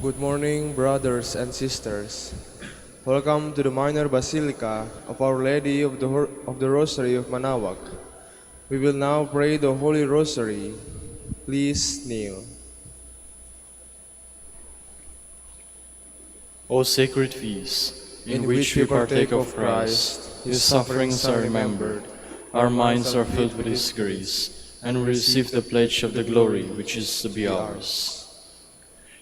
Good morning, brothers and sisters. Welcome to the Minor Basilica of Our Lady of the Rosary of Manaoag. We will now pray the Holy Rosary. Please kneel. O sacred feast, in which we partake of Christ, His sufferings are remembered, our minds are filled with His grace, and we receive the pledge of the glory which is to be ours.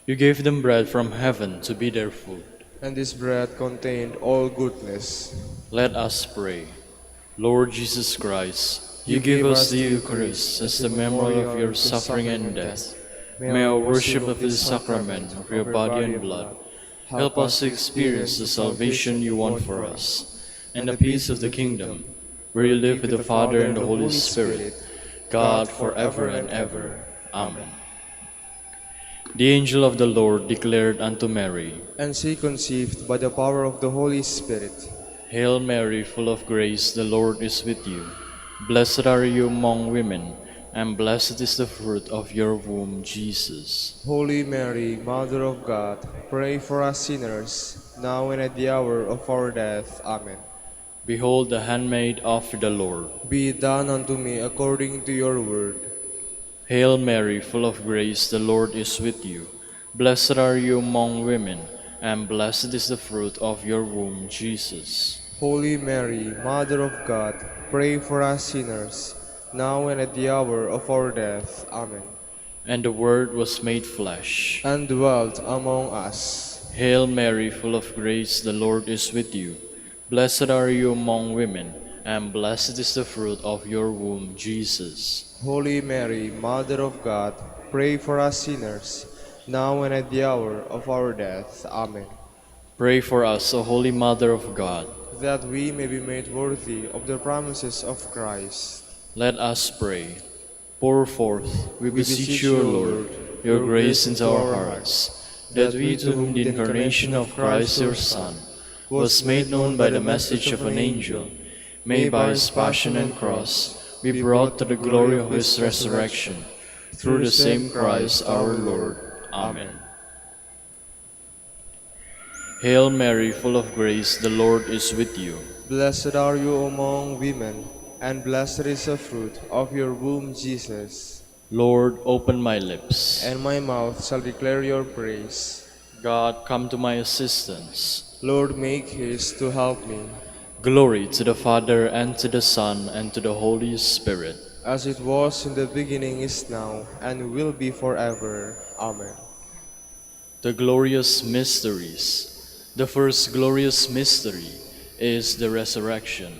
You gave them bread from heaven to be their food. And this bread contained all goodness. Let us pray. Lord Jesus Christ, you give us the Eucharist as the memorial of your suffering and death. May our worship of this sacrament of your body and blood help us to experience the salvation you won for us, and the peace of the kingdom, where you live with the Father and the Holy Spirit, God forever and ever. Amen. The angel of the Lord declared unto Mary, And she conceived by the power of the Holy Spirit. Hail Mary, full of grace, the Lord is with you. Blessed are you among women, and blessed is the fruit of your womb, Jesus. Holy Mary, Mother of God, pray for us sinners, now and at the hour of our death. Amen. Behold the handmaid of the Lord. Be it done unto me according to your word. Hail Mary, full of grace, the Lord is with you. Blessed are you among women, and blessed is the fruit of your womb, Jesus. Holy Mary, Mother of God, pray for us sinners, now and at the hour of our death. Amen. And the Word was made flesh, and dwelt among us. Hail Mary, full of grace, the Lord is with you. Blessed are you among women, and blessed is the fruit of your womb, Jesus. Holy Mary, Mother of God, pray for us sinners, now and at the hour of our death. Amen. Pray for us, O Holy Mother of God, that we may be made worthy of the promises of Christ. Let us pray. Pour forth, we beseech you, O Lord, your grace into our hearts, that we, to whom the incarnation of Christ your Son was made known by the message of an angel, may by his passion and cross be brought to the glory of his resurrection, through the same Christ our Lord. Amen. Hail Mary, full of grace, the Lord is with you. Blessed are you among women, and blessed is the fruit of your womb, Jesus. Lord, open my lips, and my mouth shall declare your praise. God, come to my assistance. Lord, make haste to help me. Glory to the Father, and to the Son, and to the Holy Spirit. As it was in the beginning, is now, and will be forever. Amen. The glorious mysteries. The first glorious mystery is the resurrection.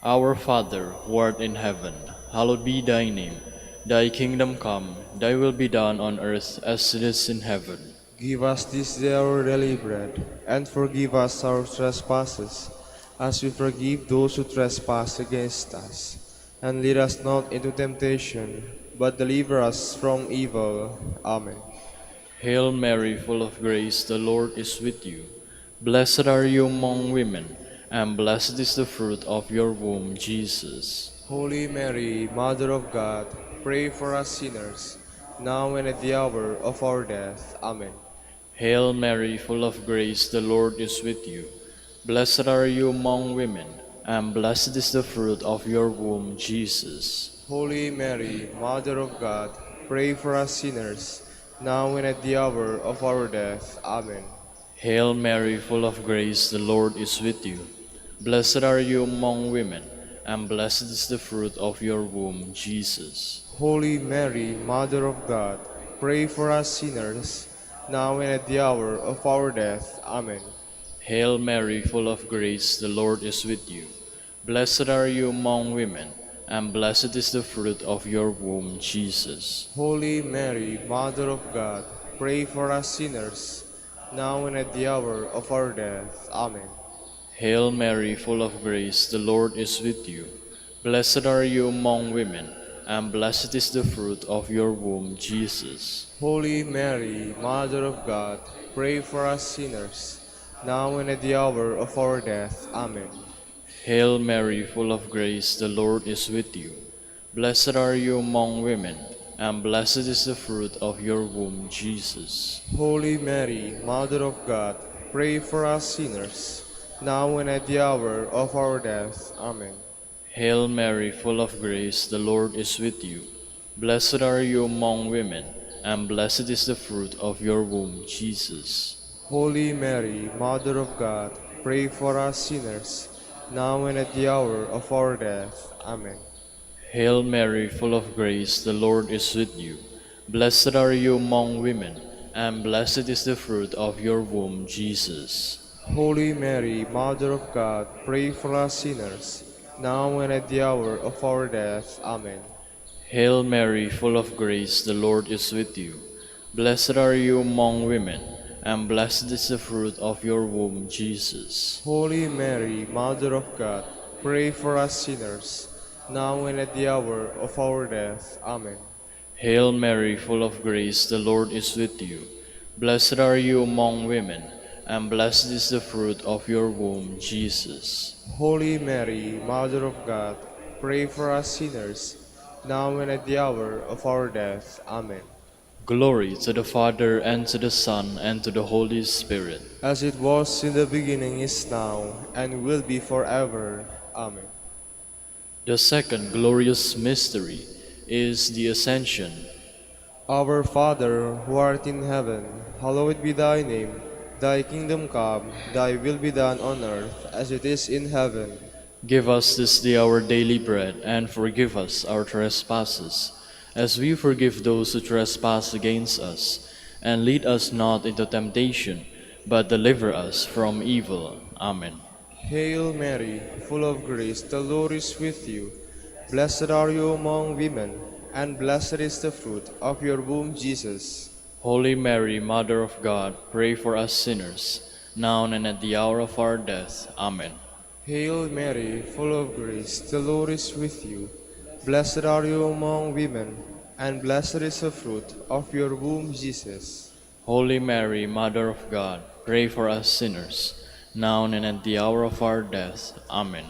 Our Father, who art in heaven, hallowed be thy name. Thy kingdom come, thy will be done on earth as it is in heaven. Give us this day our daily bread, and forgive us our trespasses, as we forgive those who trespass against us. And lead us not into temptation, but deliver us from evil. Amen. Hail Mary, full of grace, the Lord is with you. Blessed are you among women, and blessed is the fruit of your womb, Jesus. Holy Mary, Mother of God, pray for us sinners, now and at the hour of our death. Amen. Hail Mary, full of grace, the Lord is with you. Blessed are you among women, and blessed is the fruit of your womb, Jesus. Holy Mary, Mother of God, pray for us sinners, now and at the hour of our death. Amen. Hail Mary, full of grace, the Lord is with you. Blessed are you among women, and blessed is the fruit of your womb, Jesus. Holy Mary, Mother of God, pray for us sinners, now and at the hour of our death. Amen. Hail Mary, full of grace, the Lord is with you. Blessed are you among women, and blessed is the fruit of your womb, Jesus. Holy Mary, Mother of God, pray for us sinners, now and at the hour of our death. Amen. Hail Mary, full of grace, the Lord is with you. Blessed are you among women, and blessed is the fruit of your womb, Jesus. Holy Mary, Mother of God, pray for us sinners, now and at the hour of our death. Amen. Hail Mary, full of grace, the Lord is with you. Blessed are you among women, and blessed is the fruit of your womb, Jesus. Holy Mary, Mother of God, pray for us sinners, now and at the hour of our death. Amen. Hail Mary, full of grace, the Lord is with you. Blessed are you among women, and blessed is the fruit of your womb, Jesus. Holy Mary, Mother of God, pray for us sinners, now and at the hour of our death. Amen. Hail Mary, full of grace, the Lord is with you. Blessed are you among women, and blessed is the fruit of your womb, Jesus. Holy Mary, Mother of God, pray for us sinners, now and at the hour of our death. Amen. Hail Mary, full of grace, the Lord is with you. Blessed are you among women, and blessed is the fruit of your womb, Jesus. Holy Mary, Mother of God, pray for us sinners, now and at the hour of our death. Amen. Hail Mary, full of grace, the Lord is with you. Blessed are you among women, and blessed is the fruit of your womb, Jesus. Holy Mary, Mother of God, pray for us sinners, now and at the hour of our death. Amen. Glory to the Father, and to the Son, and to the Holy Spirit. As it was in the beginning, is now, and will be forever. Amen. The second glorious mystery is the Ascension. Our Father, who art in heaven, hallowed be thy name. Thy kingdom come, thy will be done on earth as it is in heaven. Give us this day our daily bread, and forgive us our trespasses, as we forgive those who trespass against us. And lead us not into temptation, but deliver us from evil. Amen. Hail Mary, full of grace, the Lord is with you. Blessed are you among women, and blessed is the fruit of your womb, Jesus. Holy Mary, Mother of God, pray for us sinners, now and at the hour of our death. Amen. Hail Mary, full of grace, the Lord is with you. Blessed are you among women, and blessed is the fruit of your womb, Jesus. Holy Mary, Mother of God, pray for us sinners, now and at the hour of our death. Amen.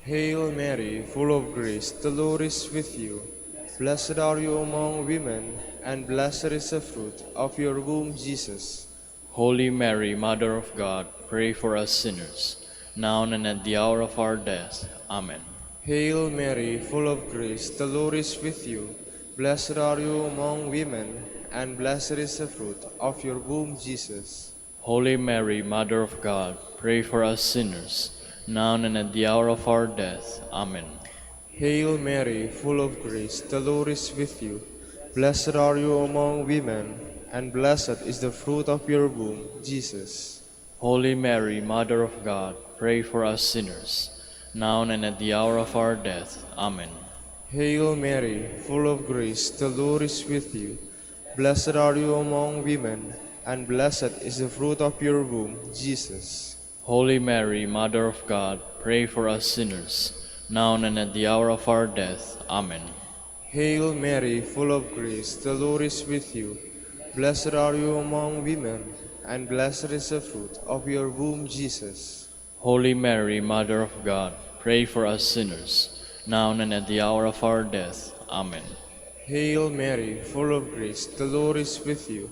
Hail Mary, full of grace, the Lord is with you. Blessed are you among women, and blessed is the fruit of your womb, Jesus. Holy Mary, Mother of God, pray for us sinners, now and at the hour of our death. Amen. Hail Mary, full of grace, the Lord is with you. Blessed are you among women, and blessed is the fruit of your womb, Jesus. Holy Mary, Mother of God, pray for us sinners, now and at the hour of our death. Amen. Hail Mary, full of grace, the Lord is with you. Blessed are you among women, and blessed is the fruit of your womb, Jesus. Holy Mary, Mother of God, pray for us sinners, now and at the hour of our death. Amen. Hail Mary, full of grace, the Lord is with you. Blessed are you among women, and blessed is the fruit of your womb, Jesus. Holy Mary, Mother of God, pray for us sinners, now and at the hour of our death. Amen. Hail Mary, full of grace, the Lord is with you. Blessed are you among women, and blessed is the fruit of your womb, Jesus. Holy Mary, Mother of God, pray for us sinners, now and at the hour of our death. Amen. Hail Mary, full of grace, the Lord is with you.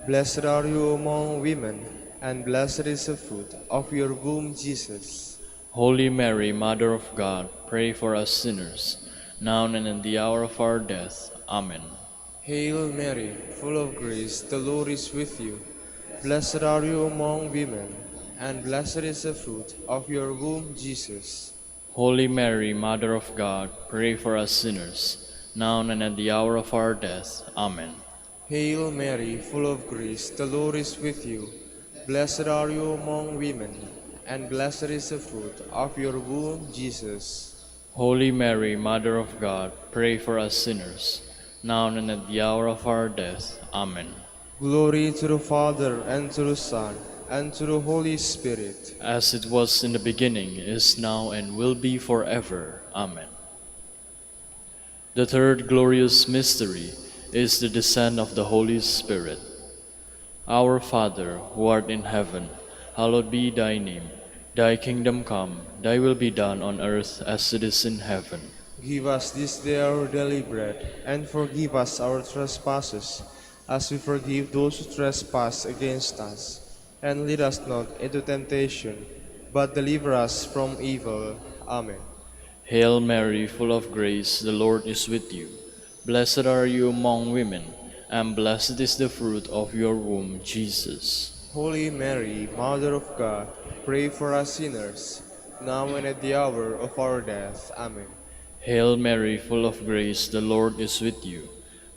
Blessed are you among women, and blessed is the fruit of your womb, Jesus. Holy Mary, Mother of God, pray for us sinners, now and at the hour of our death. Amen. Hail Mary, full of grace, the Lord is with you. Blessed are you among women, and blessed is the fruit of your womb, Jesus. Holy Mary, Mother of God, pray for us sinners, now and at the hour of our death. Amen. Hail Mary, full of grace, the Lord is with you. Blessed are you among women, and blessed is the fruit of your womb, Jesus. Holy Mary, Mother of God, pray for us sinners, now and at the hour of our death. Amen. Glory to the Father, and to the Son, and to the Holy Spirit. As it was in the beginning, is now, and will be forever. Amen. The third glorious mystery is the descent of the Holy Spirit. Our Father, who art in heaven, hallowed be thy name. Thy kingdom come, thy will be done on earth as it is in heaven. Give us this day our daily bread, and forgive us our trespasses, as we forgive those who trespass against us. And lead us not into temptation, but deliver us from evil. Amen. Hail Mary, full of grace, the Lord is with you. Blessed are you among women, and blessed is the fruit of your womb, Jesus. Holy Mary, Mother of God, pray for us sinners, now and at the hour of our death. Amen. Hail Mary, full of grace, the Lord is with you.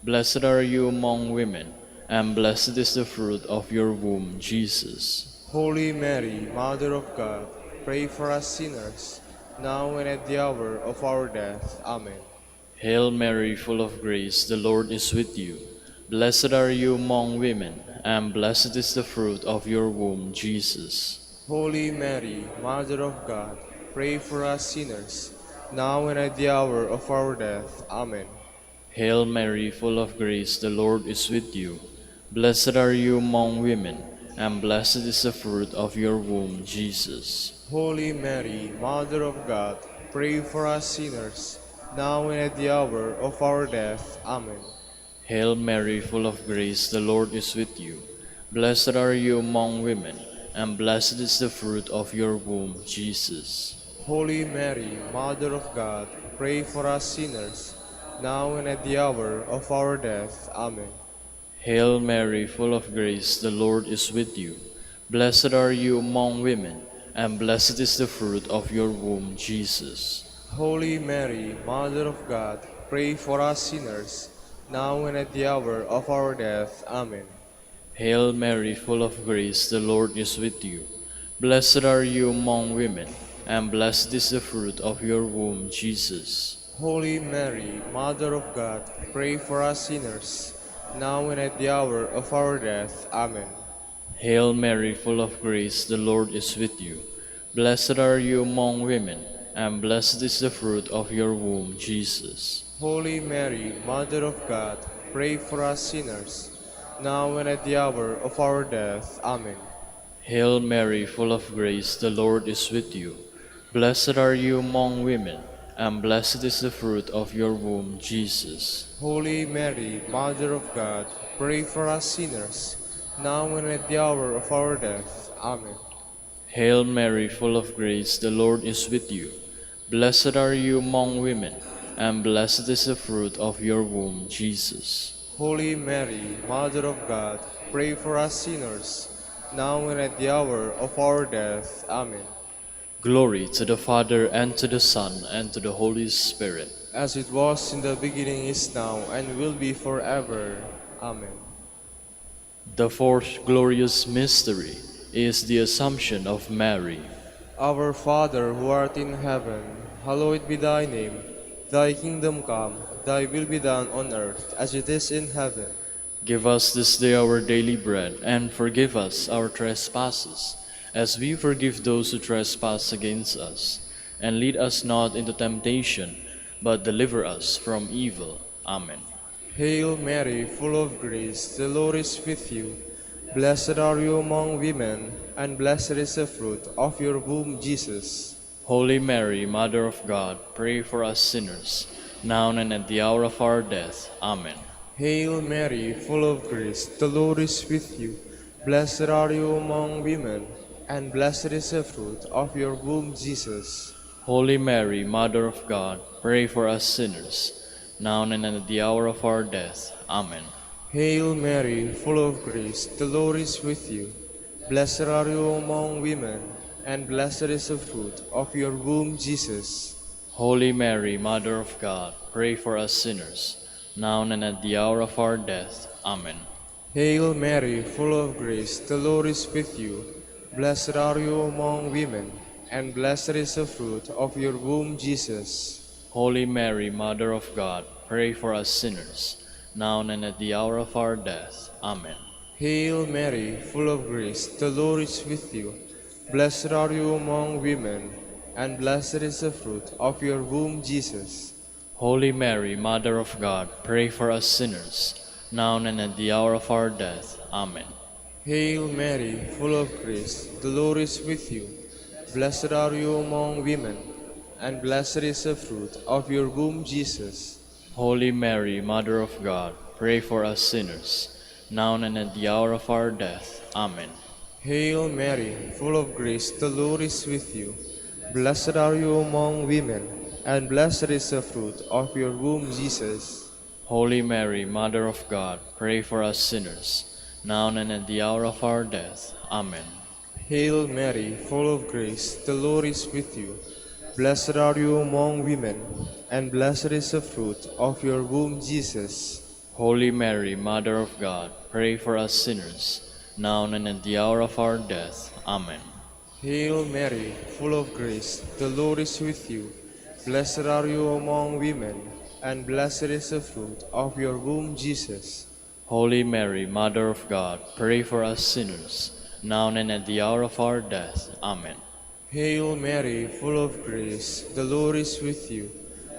Blessed are you among women, and blessed is the fruit of your womb, Jesus. Holy Mary, Mother of God, pray for us sinners, now and at the hour of our death. Amen. Hail Mary, full of grace, the Lord is with you. Blessed are you among women, and blessed is the fruit of your womb, Jesus. Holy Mary, Mother of God, pray for us sinners, now and at the hour of our death. Amen. Hail Mary, full of grace, the Lord is with you. Blessed are you among women, and blessed is the fruit of your womb, Jesus. Holy Mary, Mother of God, pray for us sinners, now and at the hour of our death. Amen. Hail Mary, full of grace, the Lord is with you. Blessed are you among women, and blessed is the fruit of your womb, Jesus. Holy Mary, Mother of God, pray for us sinners, now and at the hour of our death. Amen. Hail Mary, full of grace, the Lord is with you. Blessed are you among women, and blessed is the fruit of your womb, Jesus. Holy Mary, Mother of God, pray for us sinners, now and at the hour of our death. Amen. Hail Mary, full of grace, the Lord is with you. Blessed are you among women, and blessed is the fruit of your womb, Jesus. Holy Mary, Mother of God, pray for us sinners, now and at the hour of our death. Amen. Hail Mary, full of grace, the Lord is with you. Blessed are you among women, and blessed is the fruit of your womb, Jesus. Holy Mary, Mother of God, pray for us sinners, now and at the hour of our death. Amen. Hail Mary, full of grace, the Lord is with you. Blessed are you among women, and blessed is the fruit of your womb, Jesus. Holy Mary, Mother of God, pray for us sinners, now and at the hour of our death. Amen. Hail Mary, full of grace, the Lord is with you. Blessed are you among women, and blessed is the fruit of your womb, Jesus. Holy Mary, Mother of God, pray for us sinners, now and at the hour of our death. Amen. Glory to the Father, and to the Son, and to the Holy Spirit. As it was in the beginning, is now, and will be forever. Amen. The fourth glorious mystery is the Assumption of Mary. Our Father, who art in heaven, hallowed be thy name. Thy kingdom come, thy will be done on earth as it is in heaven. Give us this day our daily bread, and forgive us our trespasses, as we forgive those who trespass against us. And lead us not into temptation, but deliver us from evil. Amen. Hail Mary, full of grace, the Lord is with you. Blessed are you among women, and blessed is the fruit of your womb, Jesus. Holy Mary, Mother of God, pray for us sinners, now and at the hour of our death. Amen. Hail Mary, full of grace, the Lord is with you. Blessed are you among women, and blessed is the fruit of your womb, Jesus. Holy Mary, Mother of God, pray for us sinners, now and at the hour of our death. Amen. Hail Mary, full of grace, the Lord is with you. Blessed are you among women, and blessed is the fruit of your womb, Jesus. Holy Mary, Mother of God, pray for us sinners, now and at the hour of our death. Amen. Hail Mary, full of grace, the Lord is with you. Blessed are you among women, and blessed is the fruit of your womb, Jesus. Holy Mary, Mother of God, pray for us sinners, now and at the hour of our death. Amen. Hail Mary, full of grace, the Lord is with you. Blessed are you among women, and blessed is the fruit of your womb, Jesus. Holy Mary, Mother of God, pray for us sinners, now and at the hour of our death. Amen. Hail Mary, full of grace, the Lord is with you. Blessed are you among women, and blessed is the fruit of your womb, Jesus. Holy Mary, Mother of God, pray for us sinners, now and at the hour of our death. Amen. Hail Mary, full of grace, the Lord is with you. Blessed are you among women, and blessed is the fruit of your womb, Jesus. Holy Mary, Mother of God, pray for us sinners, now and at the hour of our death. Amen. Hail Mary, full of grace, the Lord is with you. Blessed are you among women, and blessed is the fruit of your womb, Jesus. Holy Mary, Mother of God, pray for us sinners, now and at the hour of our death. Amen. Hail Mary, full of grace, the Lord is with you. Blessed are you among women, and blessed is the fruit of your womb, Jesus. Holy Mary, Mother of God, pray for us sinners, now and at the hour of our death. Amen. Hail Mary, full of grace, the Lord is with you.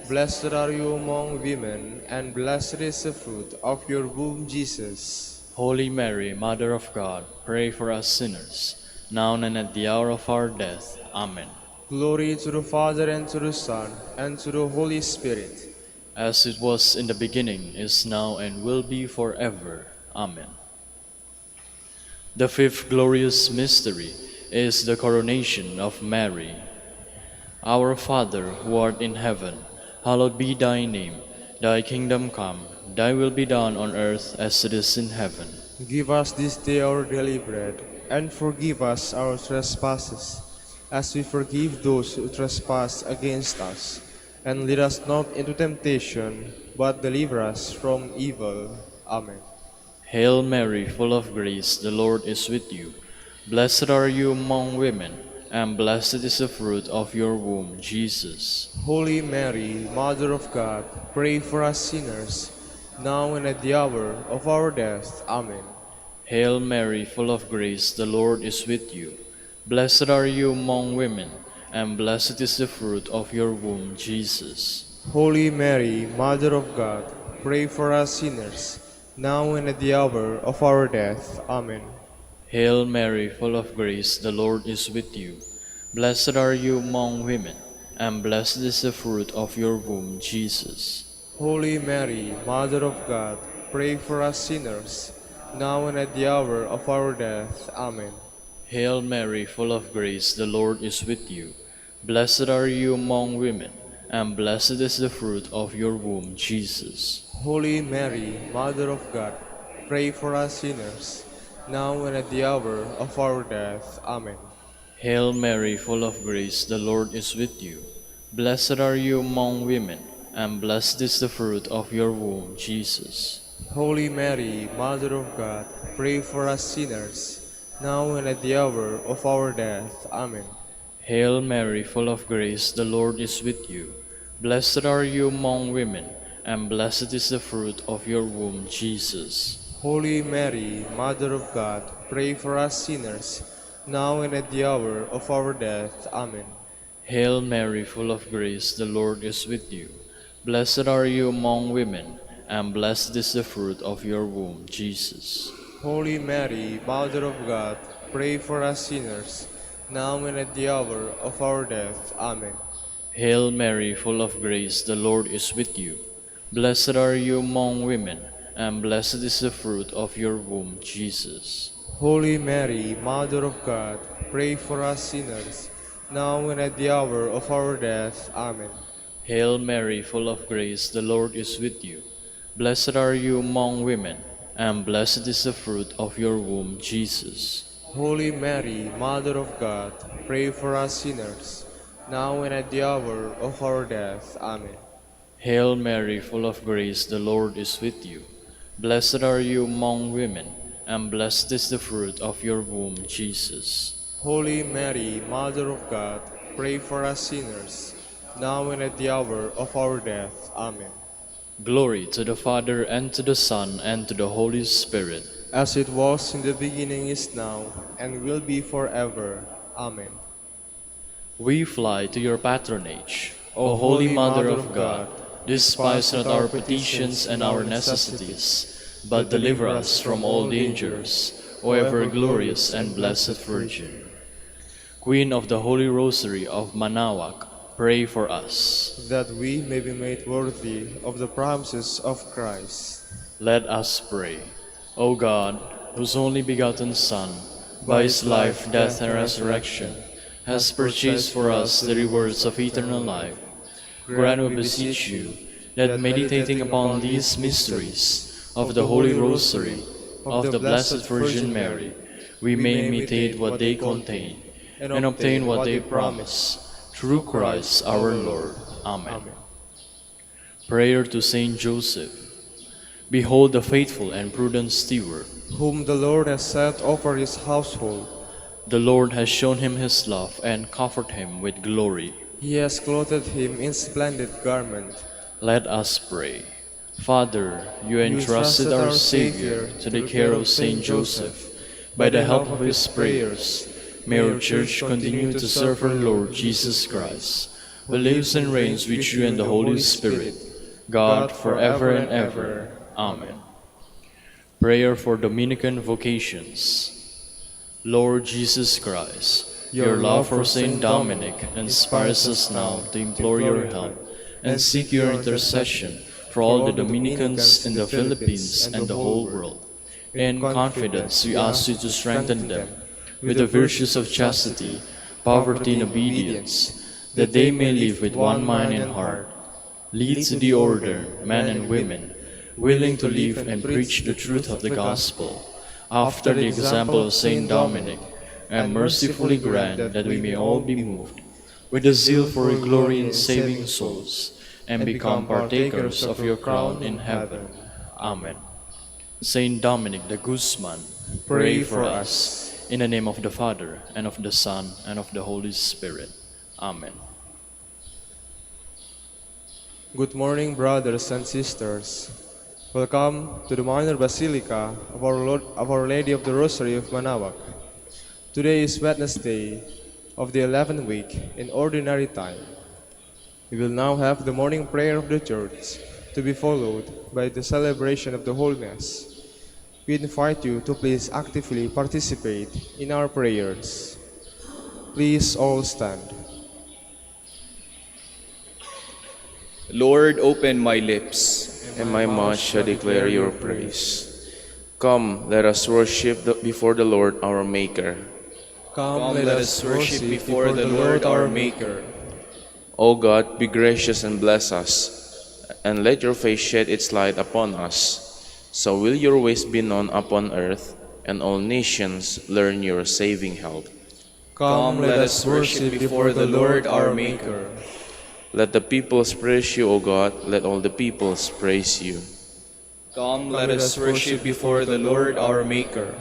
Blessed are you among women, and blessed is the fruit of your womb, Jesus. Holy Mary, Mother of God, pray for us sinners, now and at the hour of our death. Amen. Glory to the Father, and to the Son, and to the Holy Spirit. As it was in the beginning, is now, and will be forever. Amen. The fifth glorious mystery is the coronation of Mary. Our Father, who art in heaven, hallowed be thy name. Thy kingdom come, thy will be done on earth as it is in heaven. Give us this day our daily bread, and forgive us our trespasses, as we forgive those who trespass against us. And lead us not into temptation, but deliver us from evil. Amen. Hail Mary, full of grace, the Lord is with you. Blessed are you among women, and blessed is the fruit of your womb, Jesus. Holy Mary, Mother of God, pray for us sinners, now and at the hour of our death. Amen. Hail Mary, full of grace, the Lord is with you. Blessed are you among women, and blessed is the fruit of your womb, Jesus. Holy Mary, Mother of God, pray for us sinners, now and at the hour of our death. Amen. Hail Mary, full of grace, the Lord is with you. Blessed are you among women, and blessed is the fruit of your womb, Jesus. Holy Mary, Mother of God, pray for us sinners, now and at the hour of our death. Amen. Hail Mary, full of grace, the Lord is with you. Blessed are you among women, and blessed is the fruit of your womb, Jesus. Holy Mary, Mother of God, pray for us sinners, now and at the hour of our death. Amen. Hail Mary, full of grace, the Lord is with you. Blessed are you among women, and blessed is the fruit of your womb, Jesus. Holy Mary, Mother of God, pray for us sinners, now and at the hour of our death. Amen. Hail Mary, full of grace, the Lord is with you. Blessed are you among women, and blessed is the fruit of your womb, Jesus. Holy Mary, Mother of God, pray for us sinners, now and at the hour of our death. Amen. Hail Mary, full of grace, the Lord is with you. Blessed are you among women, and blessed is the fruit of your womb, Jesus. Holy Mary, Mother of God, pray for us sinners, now and at the hour of our death. Amen. Hail Mary, full of grace, the Lord is with you. Blessed are you among women, and blessed is the fruit of your womb, Jesus. Holy Mary, Mother of God, pray for us sinners, now and at the hour of our death. Amen. Hail Mary, full of grace, the Lord is with you. Blessed are you among women, and blessed is the fruit of your womb, Jesus. Holy Mary, Mother of God, pray for us sinners, now and at the hour of our death. Amen. Hail Mary, full of grace, the Lord is with you. Blessed are you among women, and blessed is the fruit of your womb, Jesus. Holy Mary, Mother of God, pray for us sinners, now and at the hour of our death. Amen. Glory to the Father, and to the Son, and to the Holy Spirit. As it was in the beginning, is now, and will be forever. Amen. We fly to your patronage, O Holy Mother of God. Despise not our petitions and our necessities, but deliver us from all dangers, O ever glorious and blessed Virgin. Queen of the Holy Rosary of Manaoag, Pray for us. that we may be made worthy of the promises of Christ. Let us pray. O God, whose only begotten Son, by his life, death, and resurrection, has purchased for us the rewards of eternal life, grant, we beseech you, that meditating upon these mysteries of the Holy Rosary of the Blessed Virgin Mary, we may imitate what they contain and obtain what they promise, through Christ our Lord. Amen. Prayer to Saint Joseph. Behold the faithful and prudent steward, whom the Lord has set over his household. The Lord has shown him his love and covered him with glory. He has clothed him in splendid garment. Let us pray. Father, you entrusted our Savior to the care of Saint Joseph. By the help of his prayers, may our Church continue to serve our Lord Jesus Christ, who lives and reigns with you and the Holy Spirit, God, forever and ever. Amen. Prayer for Dominican vocations. Lord Jesus Christ, your love for Saint Dominic inspires us now to implore your help and seek your intercession for all the Dominicans in the Philippines and the whole world. In confidence, we ask you to strengthen them with the virtues of chastity, poverty, and obedience, that they may live with one mind and heart. Lead to the order, men and women, willing to live and preach the truth of the gospel, after the example of Saint Dominic, and mercifully grant that we may all be moved with a zeal for your glory in saving souls, and become partakers of your crown in heaven. Amen. Saint Dominic de Guzman, pray for us. In the name of the Father, and of the Son, and of the Holy Spirit. Amen. Good morning, brothers and sisters. Welcome to the Minor Basilica of Our Lady of the Rosary of Manaoag. Today is Wednesday of the 11th week in Ordinary Time. We will now have the morning prayer of the Church, to be followed by the celebration of the Holy Mass. We invite you to please actively participate in our prayers. Please all stand. Lord, open my lips, and my mouth shall declare your praise. Come, let us worship before the Lord our Maker. Come, let us worship before the Lord our Maker. O God, be gracious and bless us, and let your face shed its light upon us. So will your ways be known upon earth, and all nations learn your saving help. Come, let us worship before the Lord our Maker. Let the peoples praise you, O God, let all the peoples praise you. Come, let us worship before the Lord our Maker.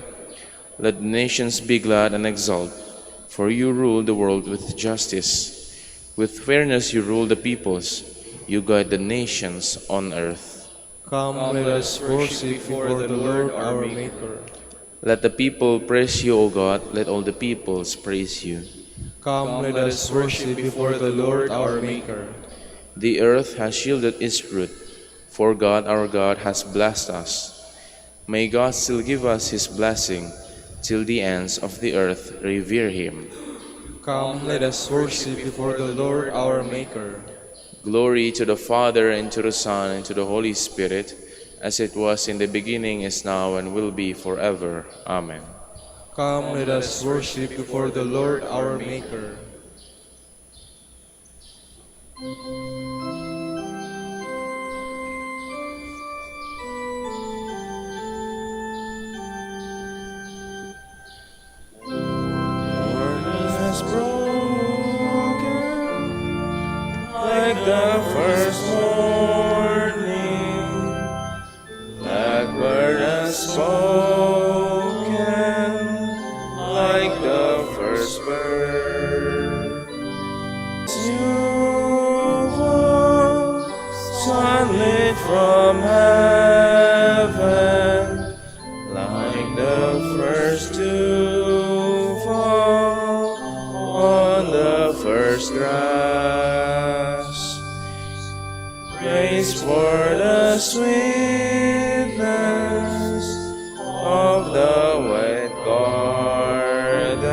Let the nations be glad and exult, for you rule the world with justice. With fairness you rule the peoples, you guide the nations on earth. Come, let us worship before the Lord our Maker. Let the people praise you, O God, let all the peoples praise you. Come, let us worship before the Lord our Maker. The earth has yielded its fruit, for God our God has blessed us. May God still give us his blessing, till the ends of the earth revere him. Come, let us worship before the Lord our Maker. Glory to the Father, and to the Son, and to the Holy Spirit, as it was in the beginning, is now, and will be forever. Amen. Come, let us worship before the Lord our Maker. Like the first morning, blackbird has spoken, like the first bird. You fall, sunlit from heaven, like the first dew fall on the first grass. Praise for the sweetness of the wet garden,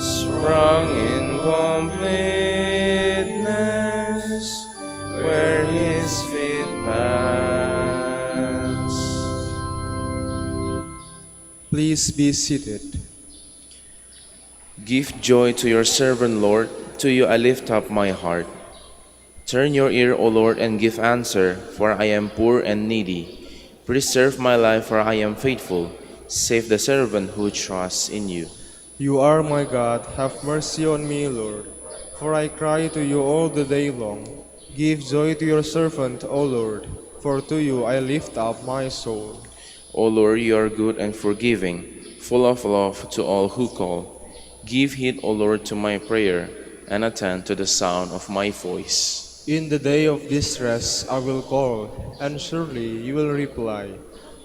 sprung in complete Please be seated. Give joy to your servant, Lord. To you I lift up my heart. Turn your ear, O Lord, and give answer, for I am poor and needy. Preserve my life, for I am faithful. Save the servant who trusts in you. You are my God, have mercy on me, Lord, for I cry to you all the day long. Give joy to your servant, O Lord, for to you I lift up my soul. O Lord, you are good and forgiving, full of love to all who call. Give heed, O Lord, to my prayer, and attend to the sound of my voice. In the day of distress I will call, and surely you will reply.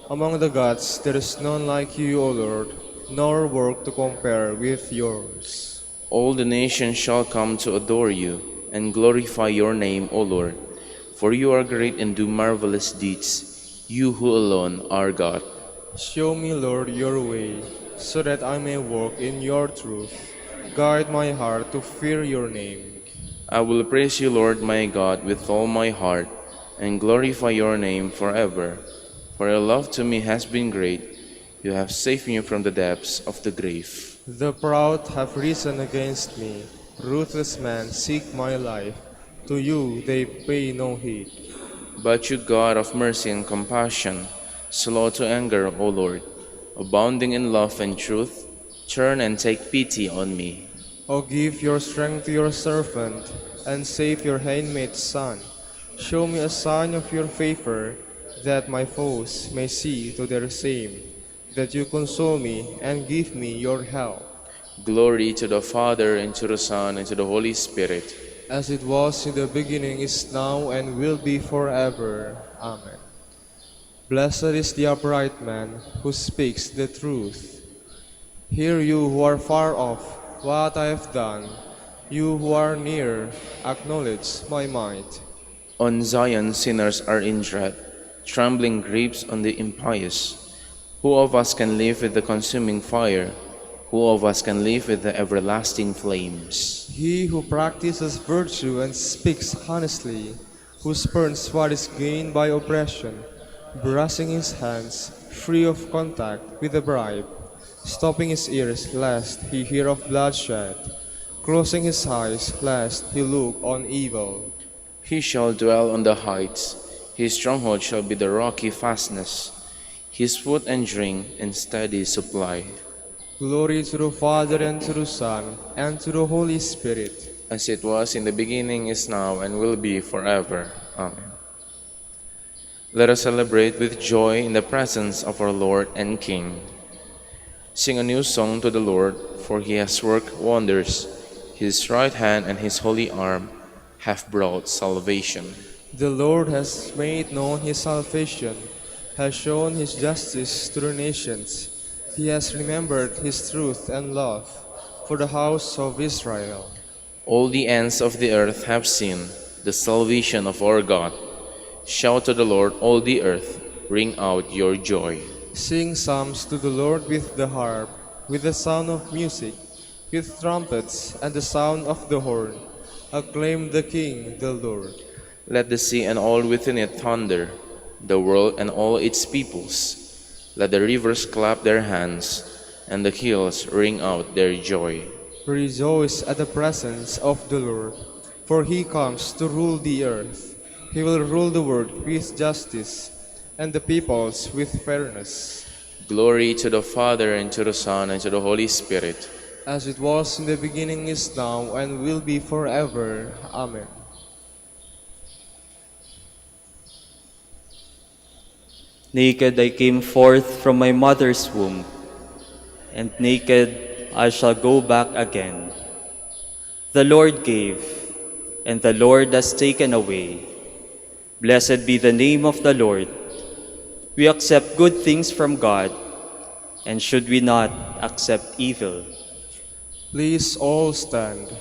Among the gods there is none like you, O Lord, nor work to compare with yours. All the nations shall come to adore you, and glorify your name, O Lord. For you are great and do marvelous deeds, you who alone are God. Show me, Lord, your way, so that I may walk in your truth. Guide my heart to fear your name. I will praise you, Lord my God, with all my heart, and glorify your name forever. For your love to me has been great. You have saved me from the depths of the grave. The proud have risen against me. Ruthless men seek my life. To you they pay no heed. But you, God of mercy and compassion, slow to anger, O Lord, abounding in love and truth, turn and take pity on me. O give your strength to your servant, and save your handmaid's son. Show me a sign of your favor, that my foes may see to their shame, that you console me and give me your help. Glory to the Father, and to the Son, and to the Holy Spirit. As it was in the beginning, is now, and will be forever. Amen. Blessed is the upright man who speaks the truth. Hear you who are far off what I have done. You who are near, acknowledge my might. On Zion sinners are in dread, trembling grapes on the impious. Who of us can live with the consuming fire? Who of us can live with the everlasting flames? He who practices virtue and speaks honestly, who spurns what is gained by oppression, brushing his hands free of contact with a bribe, stopping his ears lest he hear of bloodshed, closing his eyes lest he look on evil. He shall dwell on the heights, his stronghold shall be the rocky fastness, his food and drink and steady supply. Glory to the Father, and to the Son, and to the Holy Spirit. As it was in the beginning, is now, and will be forever. Amen. Let us celebrate with joy in the presence of our Lord and King. Sing a new song to the Lord, for he has worked wonders. His right hand and his holy arm have brought salvation. The Lord has made known his salvation, has shown his justice to the nations. He has remembered his truth and love for the house of Israel. All the ends of the earth have seen the salvation of our God. Shout to the Lord, all the earth, ring out your joy. Sing psalms to the Lord with the harp, with the sound of music, with trumpets and the sound of the horn. Acclaim the King, the Lord. Let the sea and all within it thunder, the world and all its peoples. Let the rivers clap their hands, and the hills ring out their joy. Rejoice at the presence of the Lord, for he comes to rule the earth. He will rule the world with justice, and the peoples with fairness. Glory to the Father, and to the Son, and to the Holy Spirit. As it was in the beginning, is now, and will be forever. Amen. Naked I came forth from my mother's womb, and naked I shall go back again. The Lord gave, and the Lord has taken away. Blessed be the name of the Lord. We accept good things from God, and should we not accept evil? Please all stand.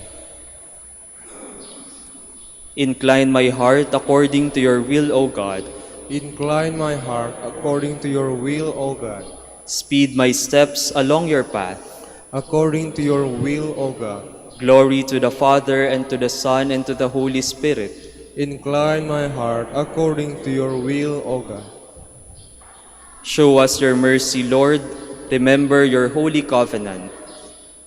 Incline my heart according to your will, O God. Incline my heart according to your will, O God. Speed my steps along your path. According to your will, O God. Glory to the Father, and to the Son, and to the Holy Spirit. Incline my heart according to your will, O God. Show us your mercy, Lord. remember your holy covenant.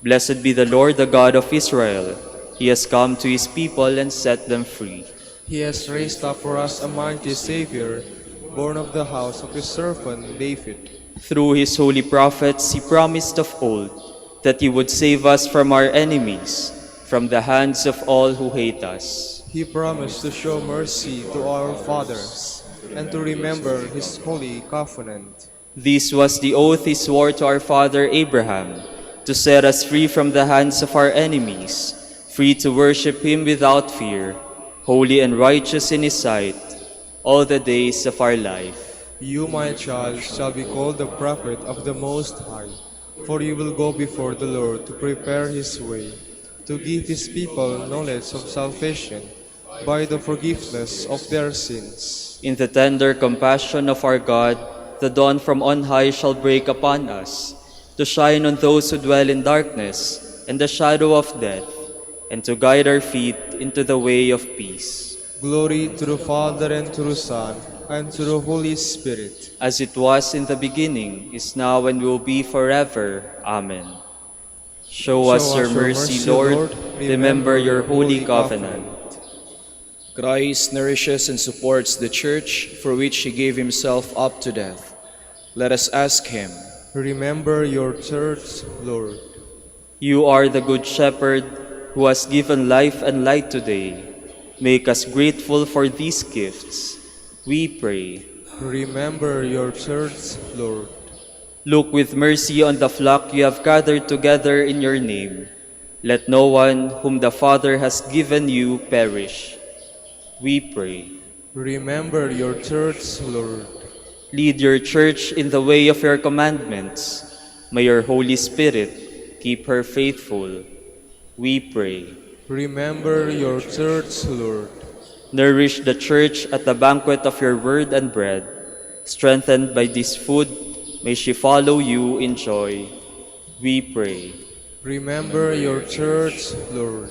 Blessed be the Lord, the God of Israel. He has come to his people and set them free. He has raised up for us a mighty Savior, born of the house of his servant David. Through his holy prophets, he promised of old that he would save us from our enemies, from the hands of all who hate us. He promised to show mercy to our fathers and to remember his holy covenant. This was the oath he swore to our father Abraham, to set us free from the hands of our enemies, free to worship him without fear, holy and righteous in his sight, all the days of our life. You, my child, shall be called the prophet of the Most High, for you will go before the Lord to prepare his way, to give his people knowledge of salvation by the forgiveness of their sins. In the tender compassion of our God, the dawn from on high shall break upon us, to shine on those who dwell in darkness and the shadow of death, and to guide our feet into the way of peace. Glory to the Father, and to the Son, and to the Holy Spirit. As it was in the beginning, is now, and will be forever. Amen. Show us your mercy, Lord. Remember your holy covenant. Christ nourishes and supports the Church, for which he gave himself up to death. Let us ask him. Remember your church, Lord. You are the good shepherd who has given life and light today. Make us grateful for these gifts, we pray. Remember your church, Lord. Look with mercy on the flock you have gathered together in your name. Let no one whom the Father has given you perish, we pray. Remember your church, Lord. Lead your church in the way of your commandments. May your Holy Spirit keep her faithful, we pray. Remember your church, Lord. Nourish the church at the banquet of your word and bread. Strengthened by this food, may she follow you in joy, we pray. Remember your church, Lord.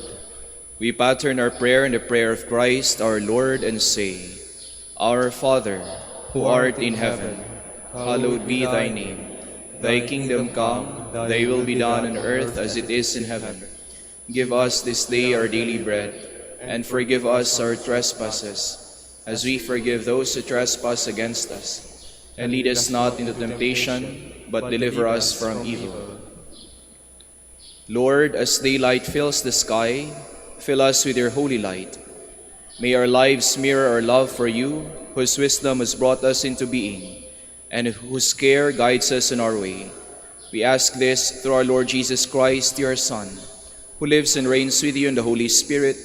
We pattern our prayer in the prayer of Christ our Lord and say, Our Father, who art in heaven, hallowed be thy name. Thy kingdom come, thy will be done on earth as it is in heaven. Give us this day our daily bread, and forgive us our trespasses, as we forgive those who trespass against us. And lead us not into temptation, but deliver us from evil. Lord, as daylight fills the sky, fill us with your holy light. May our lives mirror our love for you, whose wisdom has brought us into being, and whose care guides us in our way. We ask this through our Lord Jesus Christ, your Son, who lives and reigns with you in the Holy Spirit,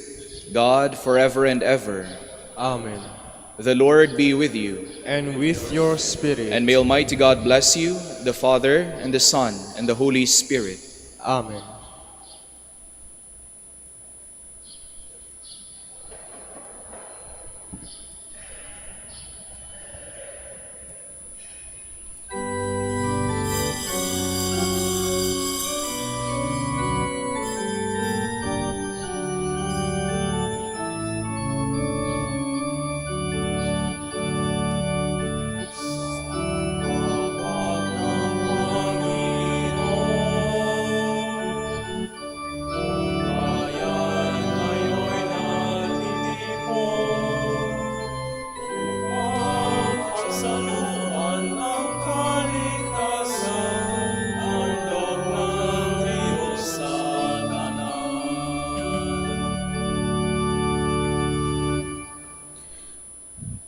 God, forever and ever. Amen. The Lord be with you. And with your spirit. And may Almighty God bless you, the Father, and the Son, and the Holy Spirit. Amen.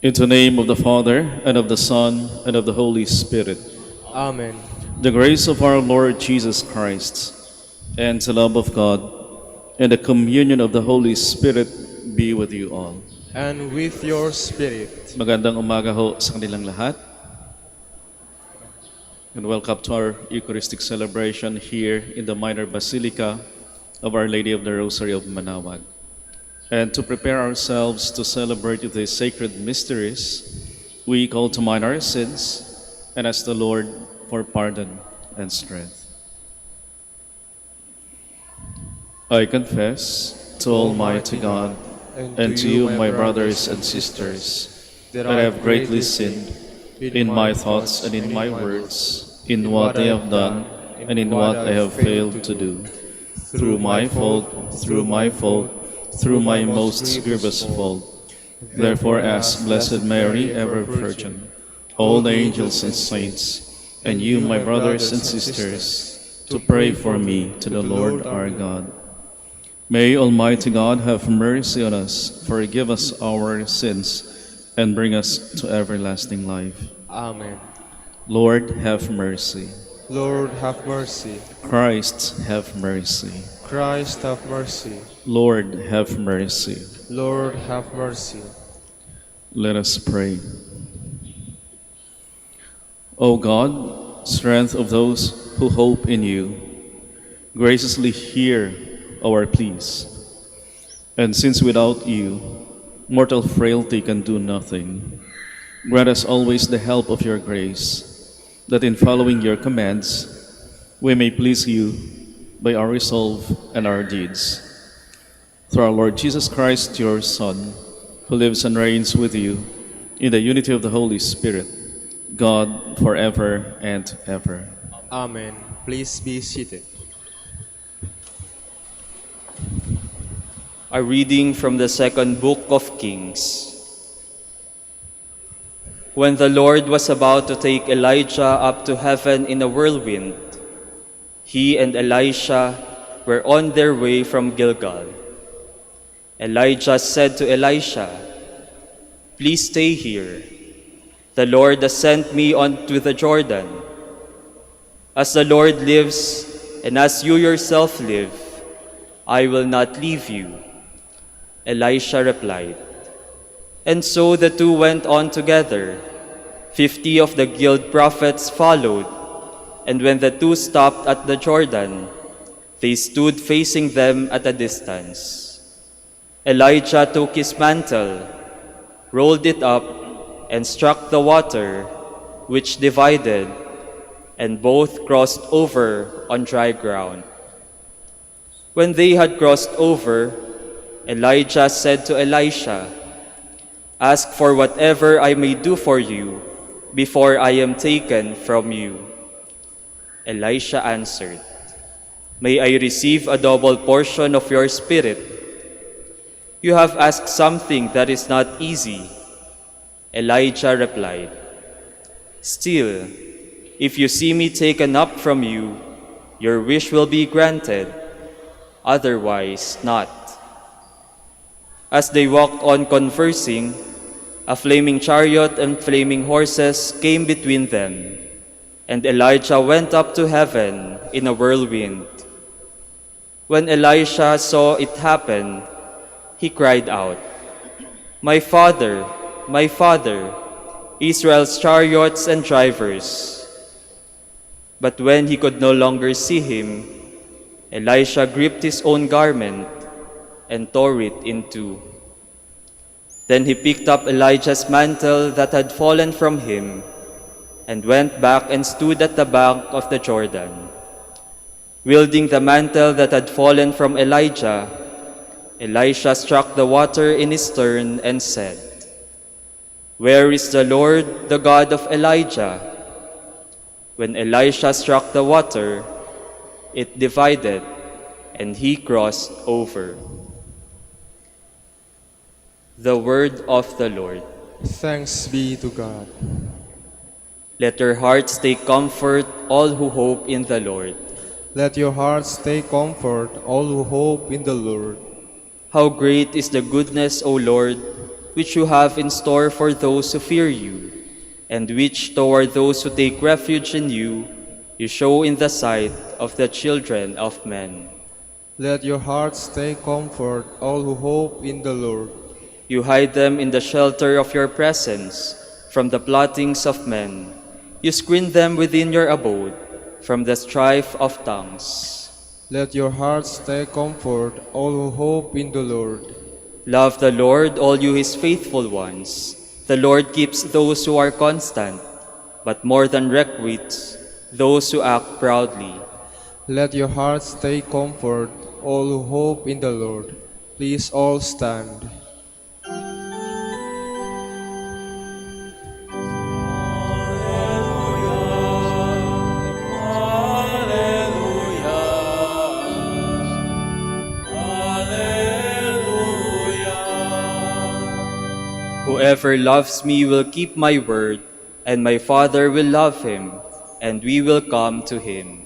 In the name of the Father, and of the Son, and of the Holy Spirit. Amen. The grace of our Lord Jesus Christ, and the love of God, and the communion of the Holy Spirit be with you all. And with your spirit. Magandang umaga ho sa kanilang lahat. And welcome to our Eucharistic celebration here in the Minor Basilica of Our Lady of the Rosary of Manaoag. And to prepare ourselves to celebrate the sacred mysteries, we call to mind our sins and ask the Lord for pardon and strength. I confess to Almighty God and to you, my brothers and sisters, that I have greatly sinned in my thoughts and in my words, in what I have done and in what I have failed to do. Through my fault, through my fault, through my most grievous fault. Therefore ask Blessed Mary, ever Virgin, all the angels and saints, and you, my brothers and sisters, to pray for me to the Lord our God. May Almighty God have mercy on us, forgive us our sins, and bring us to everlasting life. Amen. Lord, have mercy. Lord, have mercy. Christ, have mercy. Christ, have mercy. Lord, have mercy. Lord, have mercy. Let us pray. O God, strength of those who hope in you, graciously hear our pleas. And since without you, mortal frailty can do nothing, grant us always the help of your grace, that in following your commands, we may please you by our resolve and our deeds. Through our Lord Jesus Christ, your Son, who lives and reigns with you in the unity of the Holy Spirit, God, forever and ever. Amen. Please be seated. A reading from the second book of Kings. When the Lord was about to take Elijah up to heaven in a whirlwind, he and Elisha were on their way from Gilgal. Elijah said to Elisha, "Please stay here. The Lord has sent me on to the Jordan. As the Lord lives, and as you yourself live, I will not leave you." Elisha replied. And so the two went on together. 50 of the guild prophets followed, and when the two stopped at the Jordan, they stood facing them at a distance. Elijah took his mantle, rolled it up, and struck the water, which divided, and both crossed over on dry ground. When they had crossed over, Elijah said to Elisha, "Ask for whatever I may do for you before I am taken from you." Elisha answered, "May I receive a double portion of your spirit?" "You have asked something that is not easy." Elijah replied, "Still, if you see me taken up from you, your wish will be granted, otherwise not." As they walked on conversing, a flaming chariot and flaming horses came between them, and Elijah went up to heaven in a whirlwind. When Elisha saw it happen, he cried out, my father, Israel's chariots and drivers." But when he could no longer see him, Elisha gripped his own garment and tore it in two. Then he picked up Elijah's mantle that had fallen from him and went back and stood at the bank of the Jordan. Wielding the mantle that had fallen from Elijah, Elisha struck the water in his turn and said, "Where is the Lord, the God of Elijah?" When Elisha struck the water, it divided, and he crossed over. The word of the Lord. Thanks be to God. Let your hearts take comfort, all who hope in the Lord. Let your hearts take comfort, all who hope in the Lord. How great is the goodness, O Lord, which you have in store for those who fear you, and which toward those who take refuge in you, you show in the sight of the children of men. Let your hearts take comfort, all who hope in the Lord. You hide them in the shelter of your presence from the plottings of men. You screen them within your abode from the strife of tongues. Let your hearts take comfort, all who hope in the Lord. Love the Lord, all you his faithful ones. The Lord keeps those who are constant, but more than recruits, those who act proudly. Let your hearts take comfort, all who hope in the Lord. Please all stand. Whoever loves me will keep my word, and my Father will love him, and we will come to him.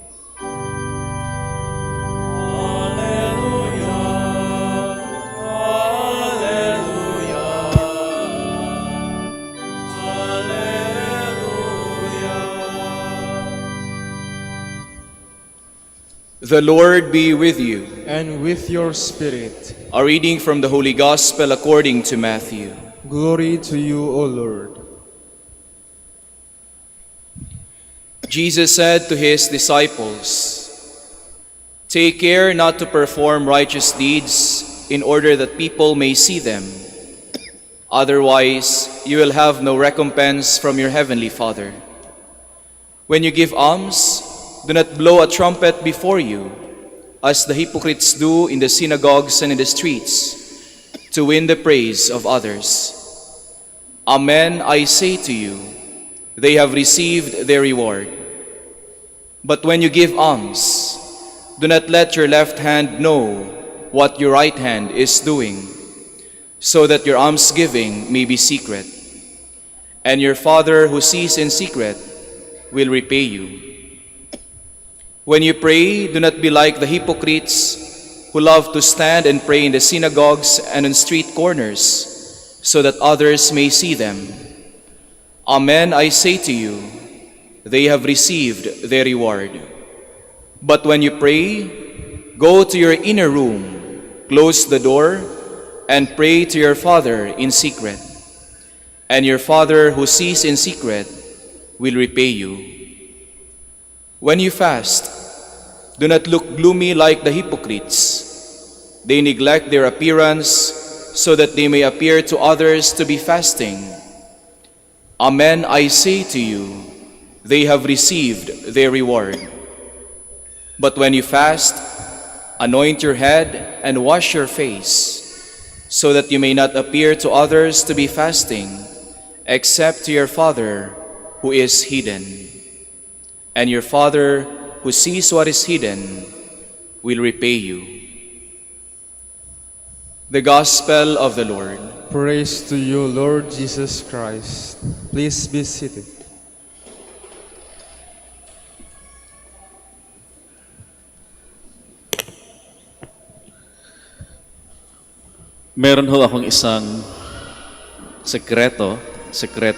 The Lord be with you. And with your spirit. A reading from the Holy Gospel according to Matthew. Glory to you, O Lord. Jesus said to his disciples, "Take care not to perform righteous deeds in order that people may see them. Otherwise, you will have no recompense from your heavenly Father. When you give alms, do not blow a trumpet before you, as the hypocrites do in the synagogues and in the streets, to win the praise of others. Amen, I say to you, they have received their reward. But when you give alms, do not let your left hand know what your right hand is doing, so that your almsgiving may be secret. And your Father who sees in secret will repay you. When you pray, do not be like the hypocrites who love to stand and pray in the synagogues and on street corners, so that others may see them. Amen, I say to you, they have received their reward. But when you pray, go to your inner room, close the door, and pray to your Father in secret. And your Father who sees in secret will repay you. When you fast, do not look gloomy like the hypocrites. They neglect their appearance so that they may appear to others to be fasting. Amen, I say to you, they have received their reward. But when you fast, anoint your head and wash your face, so that you may not appear to others to be fasting, except to your Father who is hidden. And your Father who sees what is hidden will repay you." The Gospel of the Lord. Praise to you, Lord Jesus Christ. Please be seated. Meron ho akong isang sekreto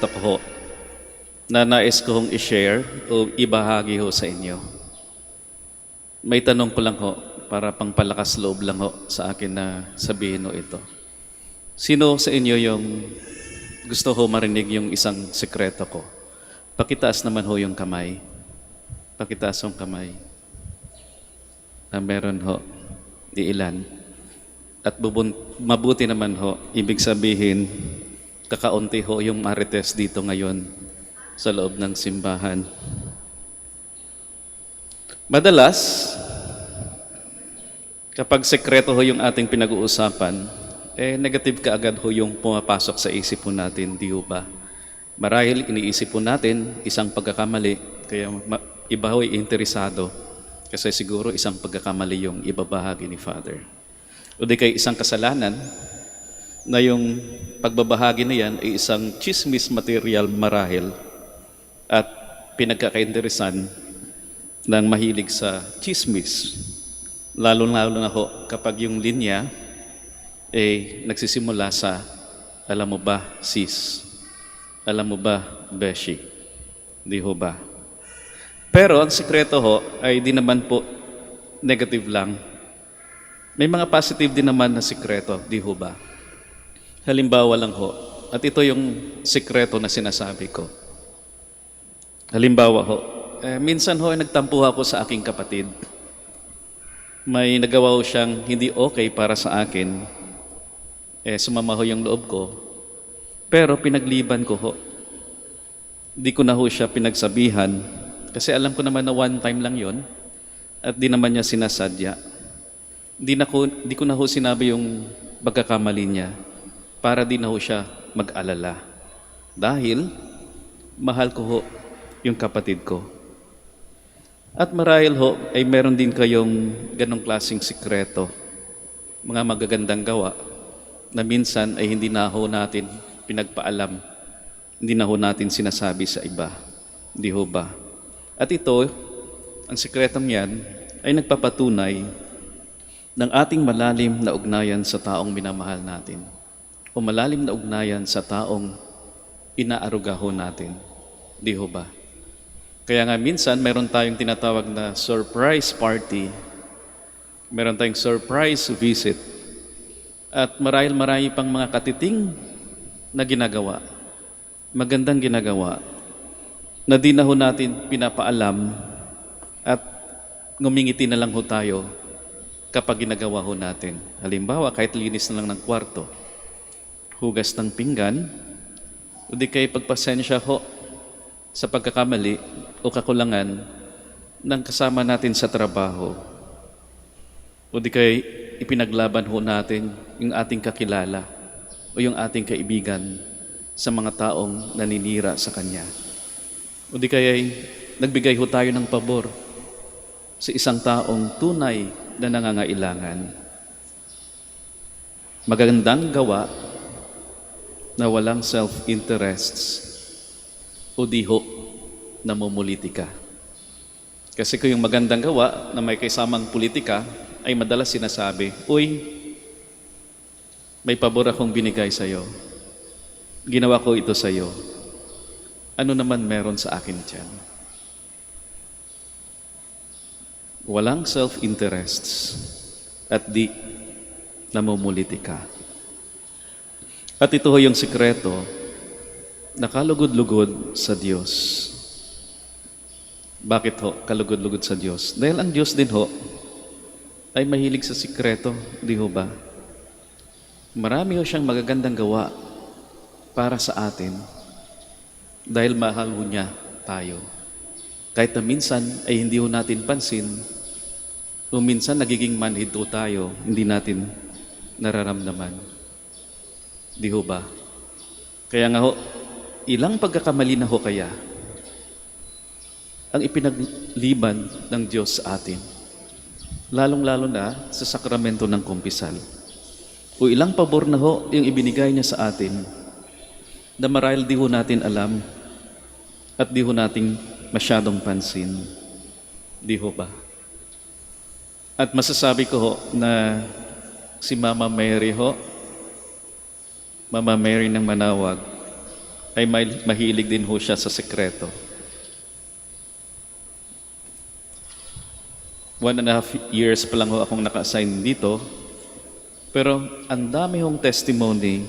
ko ho, na nais ko hong i-share o ibahagi ho sa inyo. May tanong ko lang ho, para pangpalakas loob lang ho sa akin na sabihin ho ito. Sino sa inyo yung gusto ho marinig yung isang sekreto ko? Pakitaas naman ho yung kamay. Pakitaas yung kamay. Meron ho, iilan. At mabuti naman ho, ibig sabihin, kakaunti ho yung marites dito ngayon sa loob ng simbahan. Madalas, kapag sekreto ho yung ating pinag-uusapan, negative ka agad ho yung pumapasok sa isip po natin, di ho ba? Marahil iniisip po natin isang pagkakamali, kaya iba ho'y interesado kasi siguro isang pagkakamali yung ibabahagi ni Father. O di kay isang kasalanan na yung pagbabahagi na yan ay isang chismis material marahil at pinagkakainteresan ng mahilig sa chismis. Lalo-lalo na ho kapag yung linya nagsisimula sa alam mo ba sis, alam mo ba beshi, di ho ba? Pero ang sikreto ho ay di naman po negative lang. May mga positive din naman na sikreto, di ho ba? Halimbawa lang ho, at ito yung sikreto na sinasabi ko. Halimbawa ho, minsan ho nagtampo ako sa aking kapatid. May nagawa ho siyang hindi okay para sa akin. Sumama ho yung loob ko. Pero pinagliban ko ho. Di ko na ho siya pinagsabihan kasi alam ko naman na one time lang yon at di naman niya sinasadya. Di ko na ho sinabi yung pagkakamali niya para di na ho siya mag-alala. Dahil mahal ko ho yung kapatid ko. At marahil ho ay meron din kayong ganong klaseng sikreto, mga magagandang gawa na minsan ay hindi na ho natin pinagpaalam. Hindi na ho natin sinasabi sa iba. Di ho ba? At ito, ang sikretong yan, ay nagpapatunay ng ating malalim na ugnayan sa taong minamahal natin. O malalim na ugnayan sa taong inaaruga ho natin. Di ho ba? Kaya nga minsan, meron tayong tinatawag na surprise party. Meron tayong surprise visit. At marahil pang mga katiting na ginagawa. Magandang ginagawa. Na di na ho natin pinapaalam at ngumingiti na lang ho tayo kapag ginagawa ho natin. Halimbawa, kahit linis na lang ng kwarto, hugas ng pinggan, o di kayo pagpasensya ho sa pagkakamali o kakulangan ng kasama natin sa trabaho. O di kayo ipinaglaban ho natin yung ating kakilala o yung ating kaibigan sa mga taong naninira sa Kanya. O di kaya nagbigay ho tayo ng pabor sa isang taong tunay na nangangailangan. Magandang gawa na walang self-interests o di ho namumulitika. Kasi kung yung magandang gawa na may kasamang politika ay madalas sinasabi, "Uy, may pabor akong binigay sa iyo. Ginawa ko ito sa iyo. Ano naman meron sa akin diyan?" Walang self-interests at di namumulitika. At ito ho yung sikreto na kalugod-lugod sa Diyos. Bakit ho kalugod-lugod sa Diyos? Dahil ang Diyos din ho ay mahilig sa sikreto, di ho ba? Marami ho siyang magagandang gawa para sa atin dahil mahal ho niya tayo. Kahit na minsan ay hindi ho natin pansin o minsan nagiging manhid ho tayo, hindi natin nararamdaman. Di ho ba? Kaya nga ho, ilang pagkakamali na ho kaya ang ipinagliban ng Diyos sa atin, lalong-lalo na sa sakramento ng kumpisal. O ilang pabor na ho yung ibinigay niya sa atin na marahil di ho natin alam at di ho nating masyadong pansin. Di ho ba? At masasabi ko ho na si Mama Mary ho, Mama Mary ng Manaoag, ay mahilig din ho siya sa sekreto. 1.5 years pa lang ho akong naka-assign dito, pero ang dami hong testimony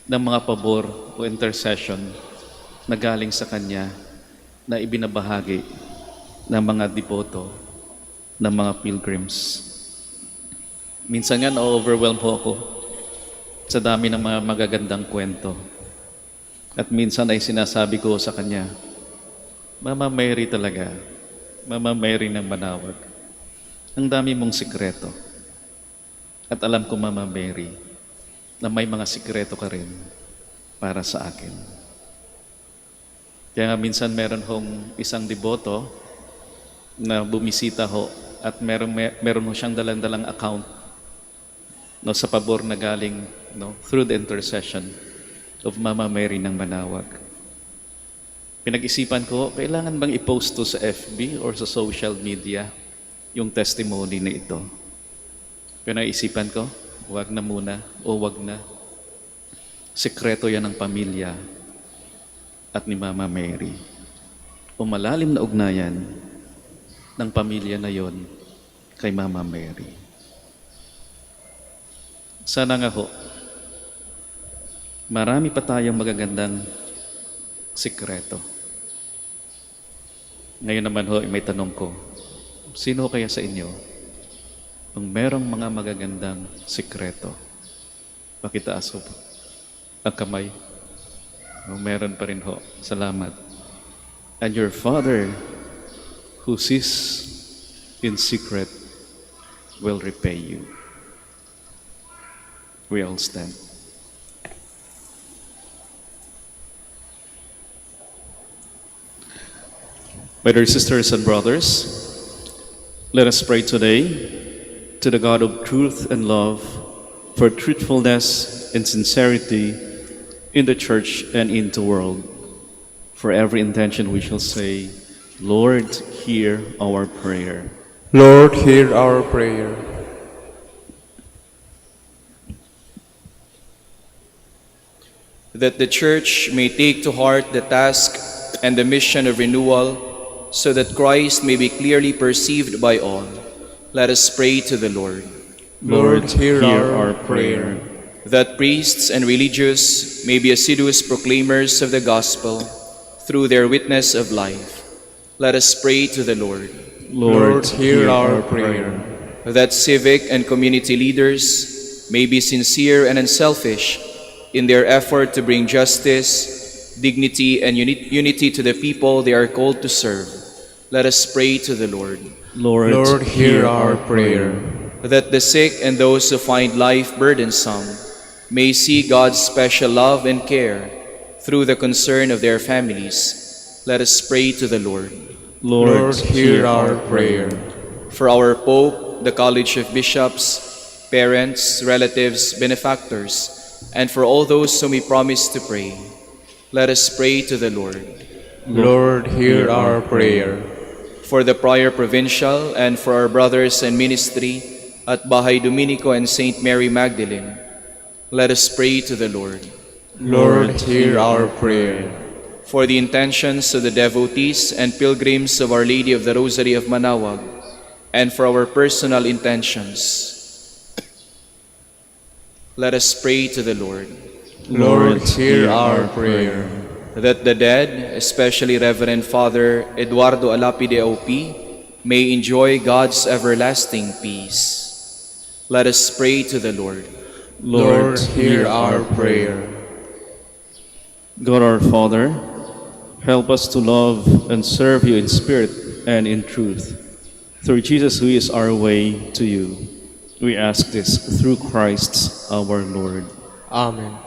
ng mga pabor o intercession na galing sa Kanya na ibinabahagi ng mga devoto, ng mga pilgrims. Minsan nga na-overwhelm ho ako sa dami ng mga magagandang kwento. At minsan ay sinasabi ko sa Kanya, Mama Mary talaga, Mama Mary ng Manaoag, ang dami mong sikreto. At alam ko, Mama Mary, na may mga sikreto ka rin para sa akin. Kaya nga minsan meron hong isang deboto na bumisita ho at meron ho siyang dalang-dalang account sa pabor na galing through the intercession of Mama Mary ng Manaoag. Pinag-isipan ko, kailangan bang i-post to sa FB or sa social media yung testimony na ito? Pinag-isipan ko, wag na muna o wag na. Sekreto yan ng pamilya at ni Mama Mary. O malalim na ugnayan ng pamilya na yon kay Mama Mary. Sana nga ho, marami pa tayong magagandang sikreto. Ngayon naman ho, may tanong ko, sino kaya sa inyo ang merong mga magagandang sikreto? Pakitaas ho ang kamay. Meron pa rin ho. Salamat. And your Father who sees in secret will repay you. We all stand. My dear sisters and brothers, let us pray today to the God of truth and love for truthfulness and sincerity in the church and in the world. For every intention we shall say, Lord, hear our prayer. Lord, hear our prayer. That the Church may take to heart the task and the mission of renewal, so that Christ may be clearly perceived by all. Let us pray to the Lord. Lord, hear our prayer. That priests and religious may be assiduous proclaimers of the gospel through their witness of life. Let us pray to the Lord. Lord, hear our prayer. That civic and community leaders may be sincere and unselfish in their effort to bring justice, dignity, and unity to the people they are called to serve. Let us pray to the Lord. Lord, hear our prayer. That the sick and those who find life burdensome may see God's special love and care through the concern of their families. Let us pray to the Lord. Lord, hear our prayer. For our Pope, the College of Bishops, parents, relatives, benefactors, and for all those whom we promise to pray, let us pray to the Lord. Lord, hear our prayer. For the Prior Provincial and for our brothers in ministry at Bahay Dominico and St. Mary Magdalene, let us pray to the Lord. Lord, hear our prayer. For the intentions of the devotees and pilgrims of Our Lady of the Rosary of Manaoag, and for our personal intentions, let us pray to the Lord. Lord, hear our prayer. That the dead, especially Reverend Father Eduardo Alapide OP, may enjoy God's everlasting peace. Let us pray to the Lord. Lord, hear our prayer. God our Father, help us to love and serve you in spirit and in truth. Through Jesus, who is our way to you. We ask this through Christ our Lord. Amen.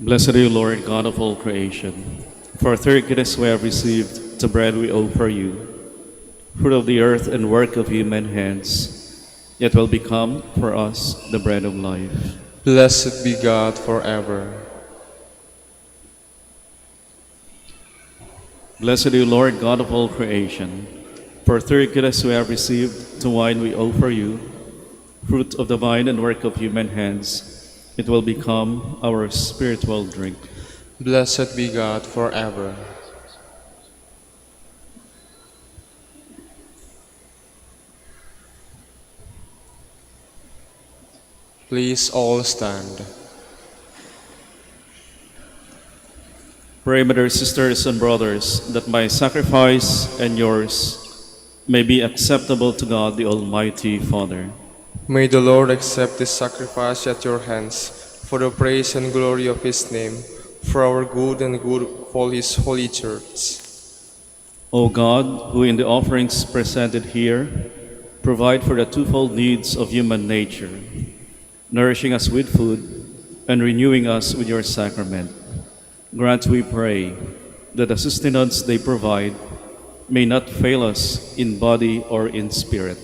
Blessed are you, Lord, God of all creation. For through goodness we have received the bread we offer you, fruit of the earth and work of human hands, yet will become for us the bread of life. Blessed be God forever. Blessed are you, Lord, God of all creation. For through goodness we have received the wine we offer you, fruit of the vine and work of human hands, it will become our spiritual drink. Blessed be God forever. Please all stand. Pray, my dear sisters and brothers, that my sacrifice and yours may be acceptable to God, the Almighty Father. May the Lord accept this sacrifice at your hands for the praise and glory of his name, for our good and good of all his holy church. O God, who in the offerings presented here provide for the twofold needs of human nature, nourishing us with food and renewing us with your sacrament, grant, we pray, that the sustenance they provide may not fail us in body or in spirit.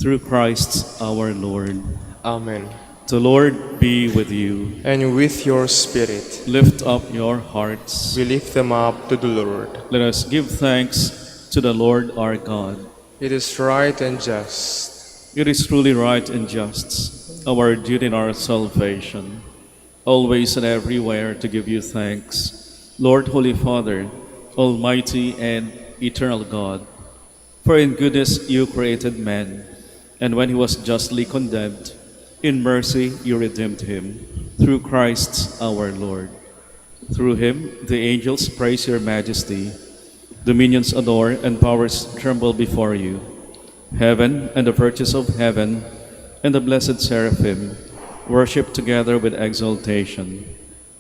Through Christ our Lord. Amen. The Lord be with you. And with your spirit, Lift up your hearts. we lift them up to the Lord. Let us give thanks to the Lord our God. It is right and just. It is truly right and just, our duty and our salvation, always and everywhere to give you thanks, Lord, Holy Father, Almighty and eternal God. For in goodness you created man, and when he was justly condemned, in mercy you redeemed him, through Christ our Lord. Through him the angels praise your majesty, dominions adore, and powers tremble before you. Heaven and the virtues of heaven and the blessed seraphim worship together with exaltation.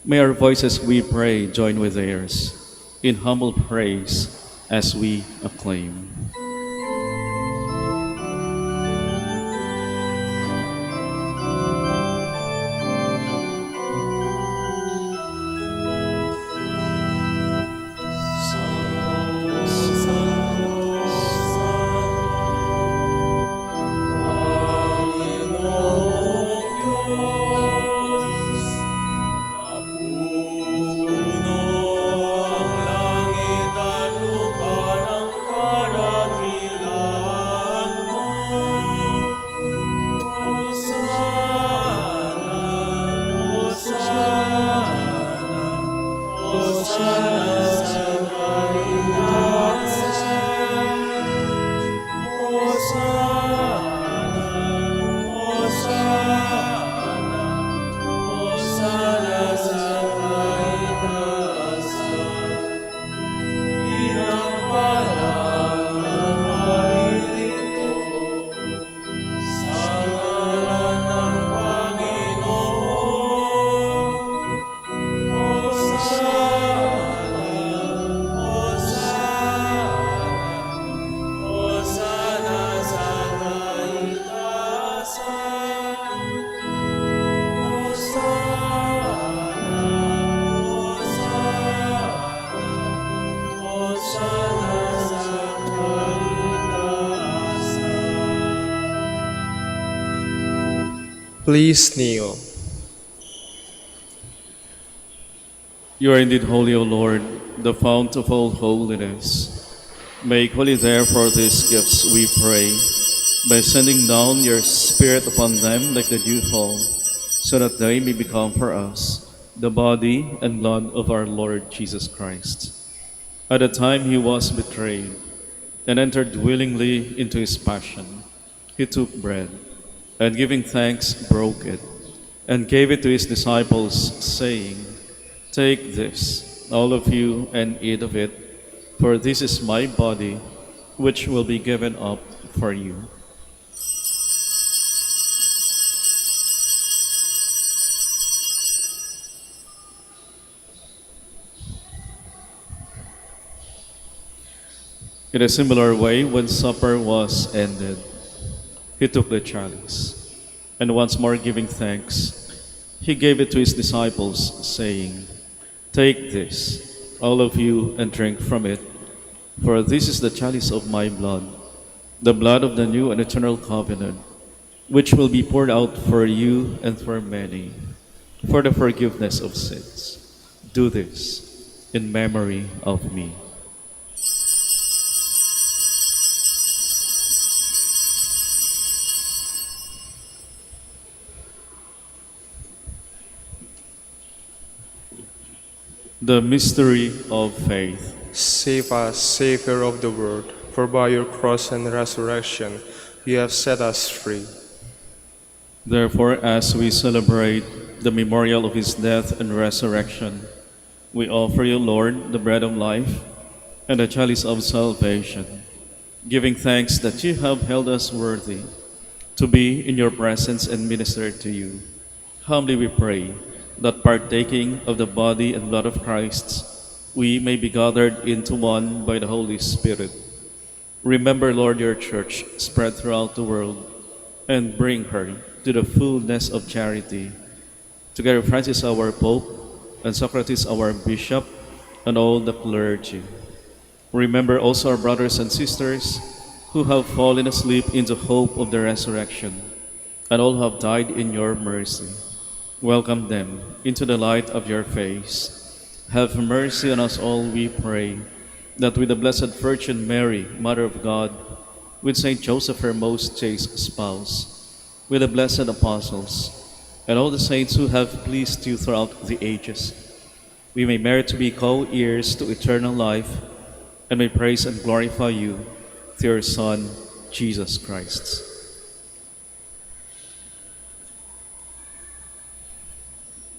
May our voices, we pray, join with theirs in humble praise as we acclaim. Please kneel. You are indeed holy, O Lord, the fount of all holiness. Make holy therefore these gifts, we pray, by sending down your Spirit upon them like the dewfall, so that they may become for us the body and blood of our Lord Jesus Christ. At the time he was betrayed and entered willingly into his passion, he took bread, and giving thanks, broke it, and gave it to his disciples, saying, "Take this, all of you, and eat of it, for this is my body, which will be given up for you." In a similar way, when supper was ended, he took the chalice, and once more giving thanks, he gave it to his disciples, saying, "Take this, all of you, and drink from it, for this is the chalice of my blood, the blood of the new and eternal covenant, which will be poured out for you and for many, for the forgiveness of sins. Do this in memory of me." The mystery of faith. Save us, Savior of the world, for by your cross and resurrection you have set us free. Therefore, as we celebrate the memorial of his death and resurrection, we offer you, Lord, the bread of life and the chalice of salvation, giving thanks that you have held us worthy to be in your presence and minister to you. Humbly we pray that partaking of the body and blood of Christ, we may be gathered into one by the Holy Spirit. Remember, Lord, your church spread throughout the world, and bring her to the fullness of charity. Together Francis our Pope, and Socrates our Bishop, and all the clergy. Remember also our brothers and sisters who have fallen asleep in the hope of the resurrection, and all who have died in your mercy. Welcome them into the light of your face. Have mercy on us all, we pray, that with the Blessed Virgin Mary, Mother of God, with Saint Joseph, her most chaste spouse, with the blessed apostles, and all the saints who have pleased you throughout the ages, we may merit to be co-heirs to eternal life, and may praise and glorify you through your Son, Jesus Christ.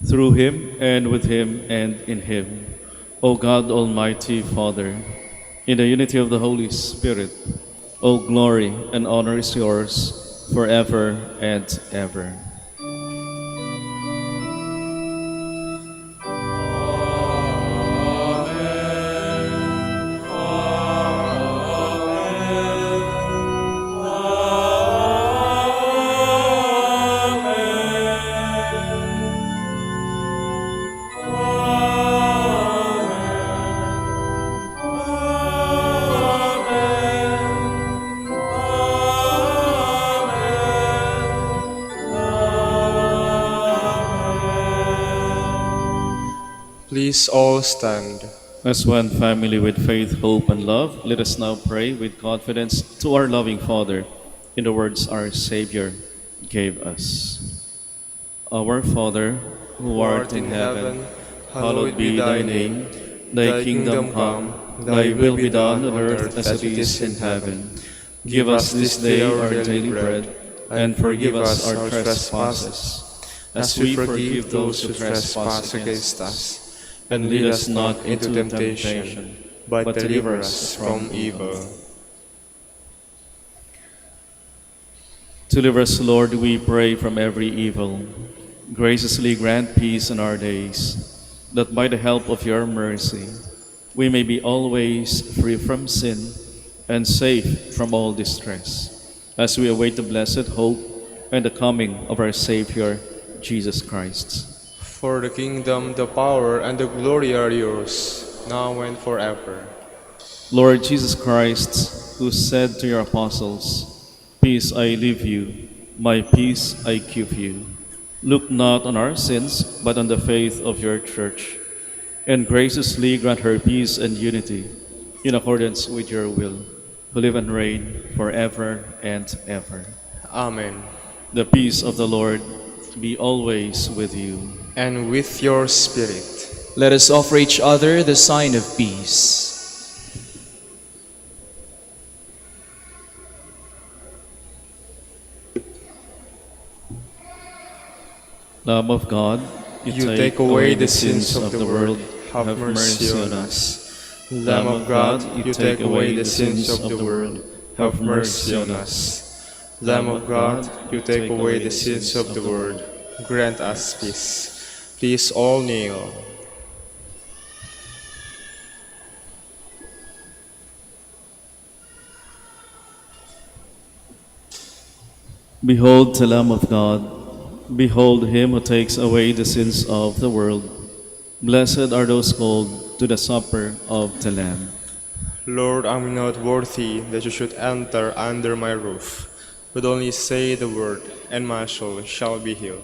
Through him, and with him, and in him, O God, Almighty Father, in the unity of the Holy Spirit, all glory and honor is yours forever and ever. Please all stand. As one family with faith, hope, and love, let us now pray with confidence to our loving Father in the words our Savior gave us. Our Father, who art in heaven, hallowed be thy name. Thy kingdom come, thy will be done on earth as it is in heaven. Give us this day our daily bread, and forgive us our trespasses, as we forgive those who trespass against us. And lead us not into temptation, but deliver us from evil. Deliver us, Lord, we pray, from every evil. Graciously grant peace in our days, that by the help of your mercy we may be always free from sin and safe from all distress, as we await the blessed hope and the coming of our Savior, Jesus Christ. For the kingdom, the power, and the glory are yours, now and forever. Lord Jesus Christ, who said to your apostles, "Peace I leave you, my peace I give you," look not on our sins, but on the faith of your church, and graciously grant her peace and unity, in accordance with your will, who live and reign forever and ever. Amen. The peace of the Lord be always with you. And with your spirit. Let us offer each other the sign of peace. Lamb of God, You take away the sins of the world, have mercy on us. Lamb of God, you take away the sins of the world, have mercy on us. Lamb of God, you take away the sins of the world, grant us peace. Please all kneel. Behold the Lamb of God. Behold him who takes away the sins of the world. Blessed are those called to the supper of the Lamb. Lord, I'm not worthy that you should enter under my roof, but only say the word, and my soul shall be healed.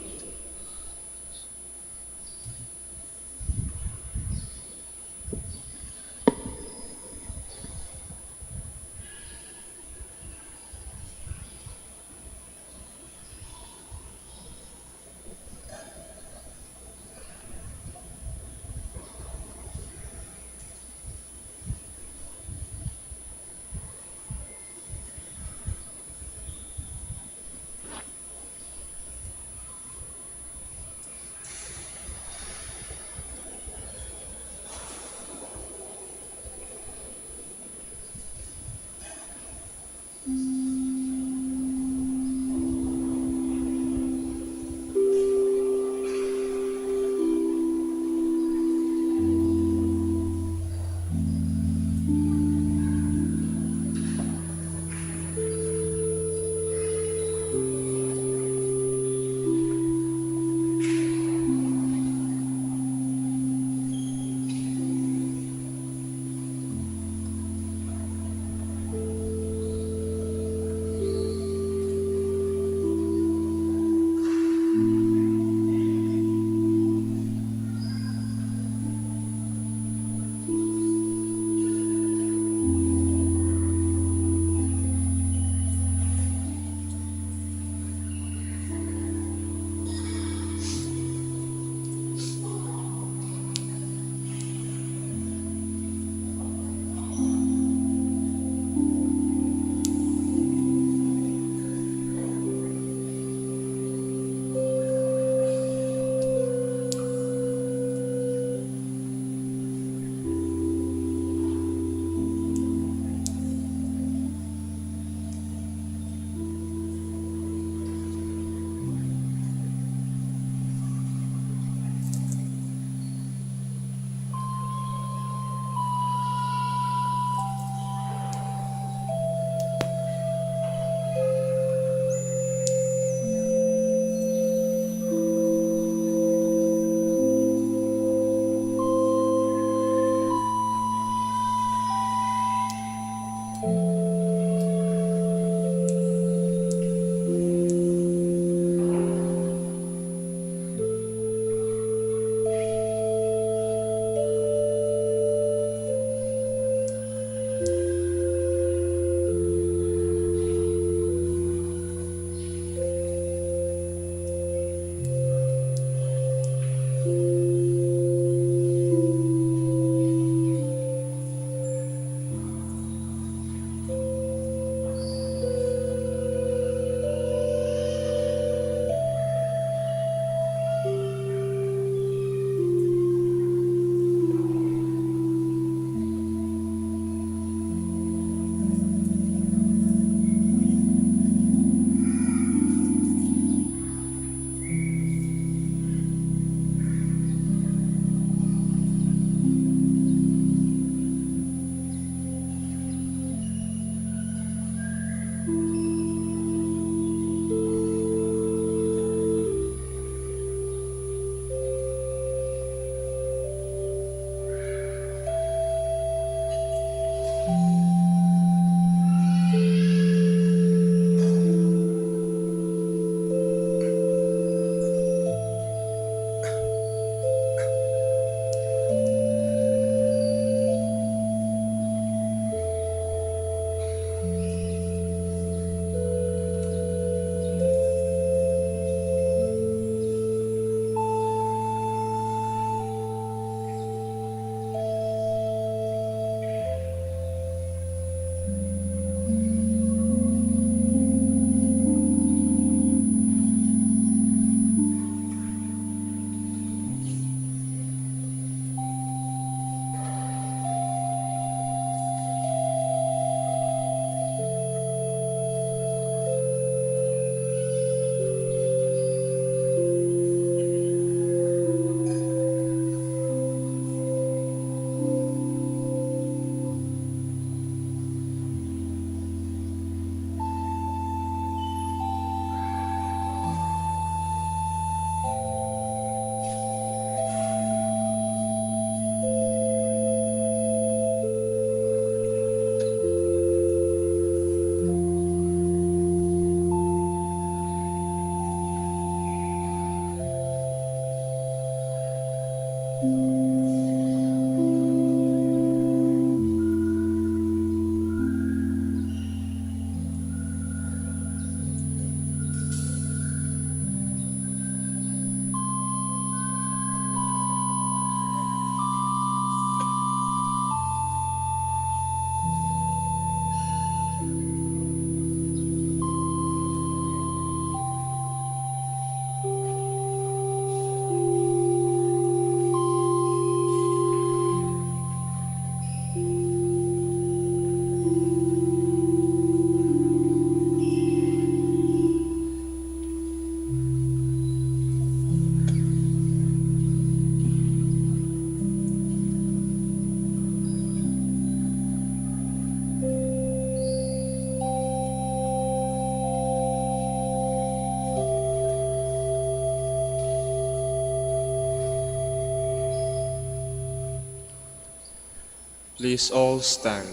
Please all stand.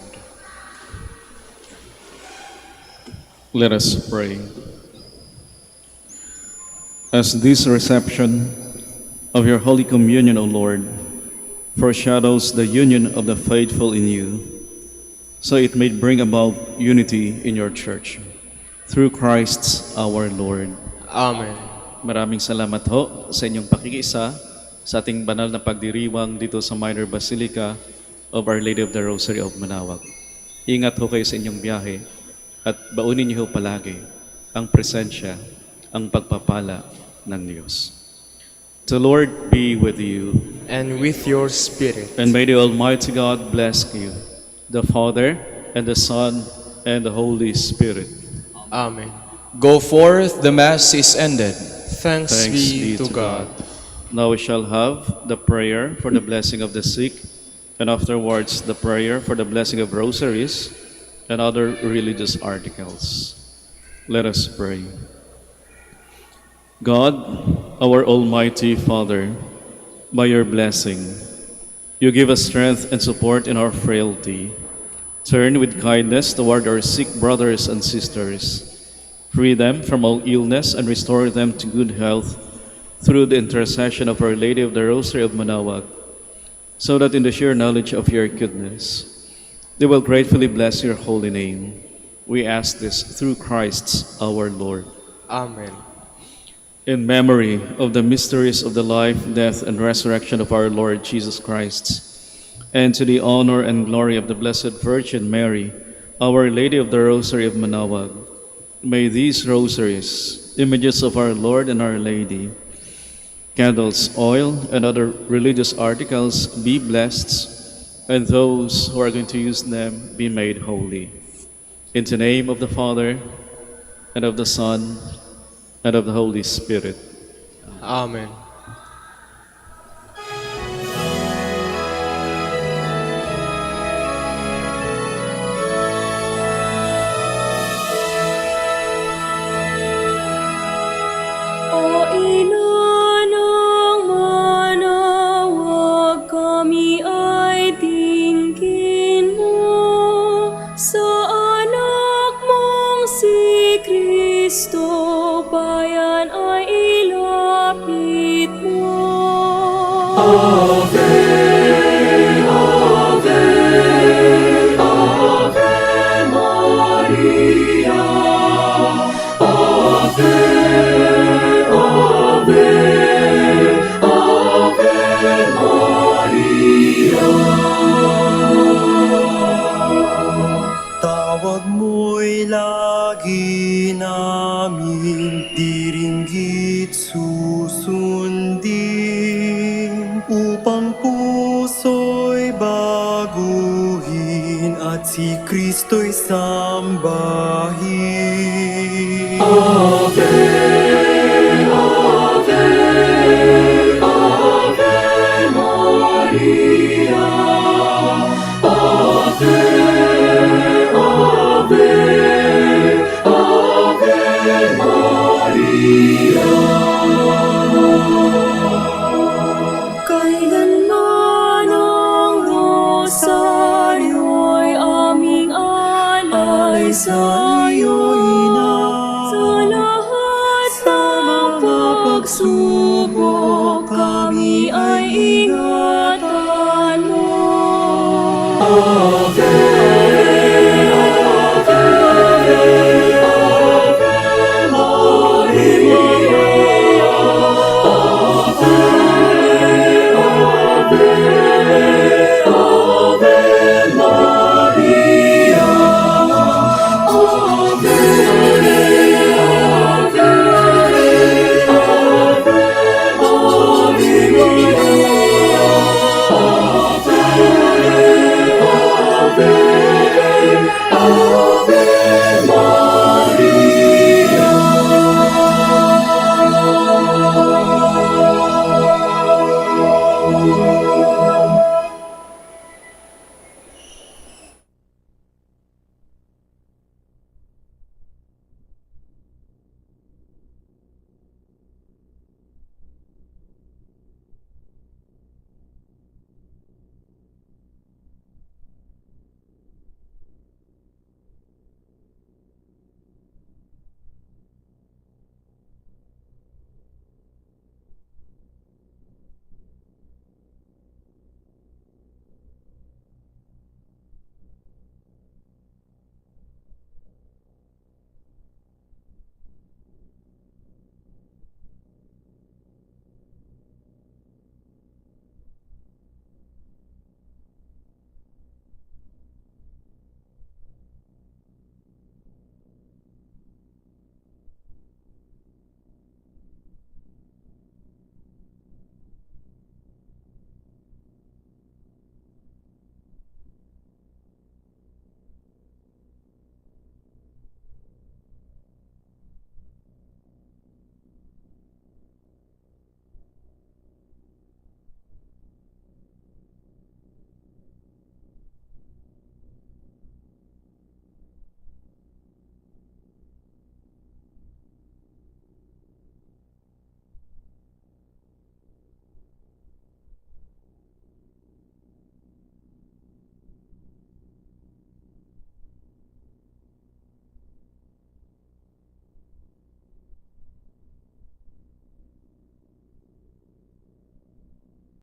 Let us pray. As this reception of your Holy Communion, O Lord, foreshadows the union of the faithful in you, so it may bring about unity in your church. Through Christ our Lord. Amen. Maraming salamat ho sa inyong pakikiisa sa ating banal na pagdiriwang dito sa Minor Basilica of Our Lady of the Rosary of Manaoag. Ingat ho kayo sa inyong biyahe at baunin niyo ho palagi ang presensya, ang pagpapala ng Diyos. The Lord be with you. And with your spirit. And may the Almighty God bless you, the Father, and the Son, and the Holy Spirit. Amen. Go forth, the Mass is ended. Thanks be to God. Now we shall have the prayer for the blessing of the sick, and afterwards the prayer for the blessing of rosaries and other religious articles. Let us pray. God, our Almighty Father, by your blessing, you give us strength and support in our frailty. Turn with kindness toward our sick brothers and sisters. Free them from all illness and restore them to good health through the intercession of Our Lady of the Rosary of Manaoag, so that in the sheer knowledge of your goodness, they will gratefully bless your holy name. We ask this through Christ our Lord. Amen. In memory of the mysteries of the life, death, and resurrection of our Lord Jesus Christ, and to the honor and glory of the Blessed Virgin Mary, Our Lady of the Rosary of Manaoag, may these rosaries, images of our Lord and Our Lady, candles, oil, and other religious articles be blessed, and those who are going to use them be made holy. In the name of the Father, and of the Son, and of the Holy Spirit. Amen. O ina ng Manaoag, kami ay tingin mo sa anak mong si Kristo, bayan ay ilapit mo. Ave, Ave, Ave Maria, Ave, Ave, Ave Maria. Tawag mo'y lagi namin diringgit susundin, upang puso'y baguhin at si Kristo'y sambahin. Ave,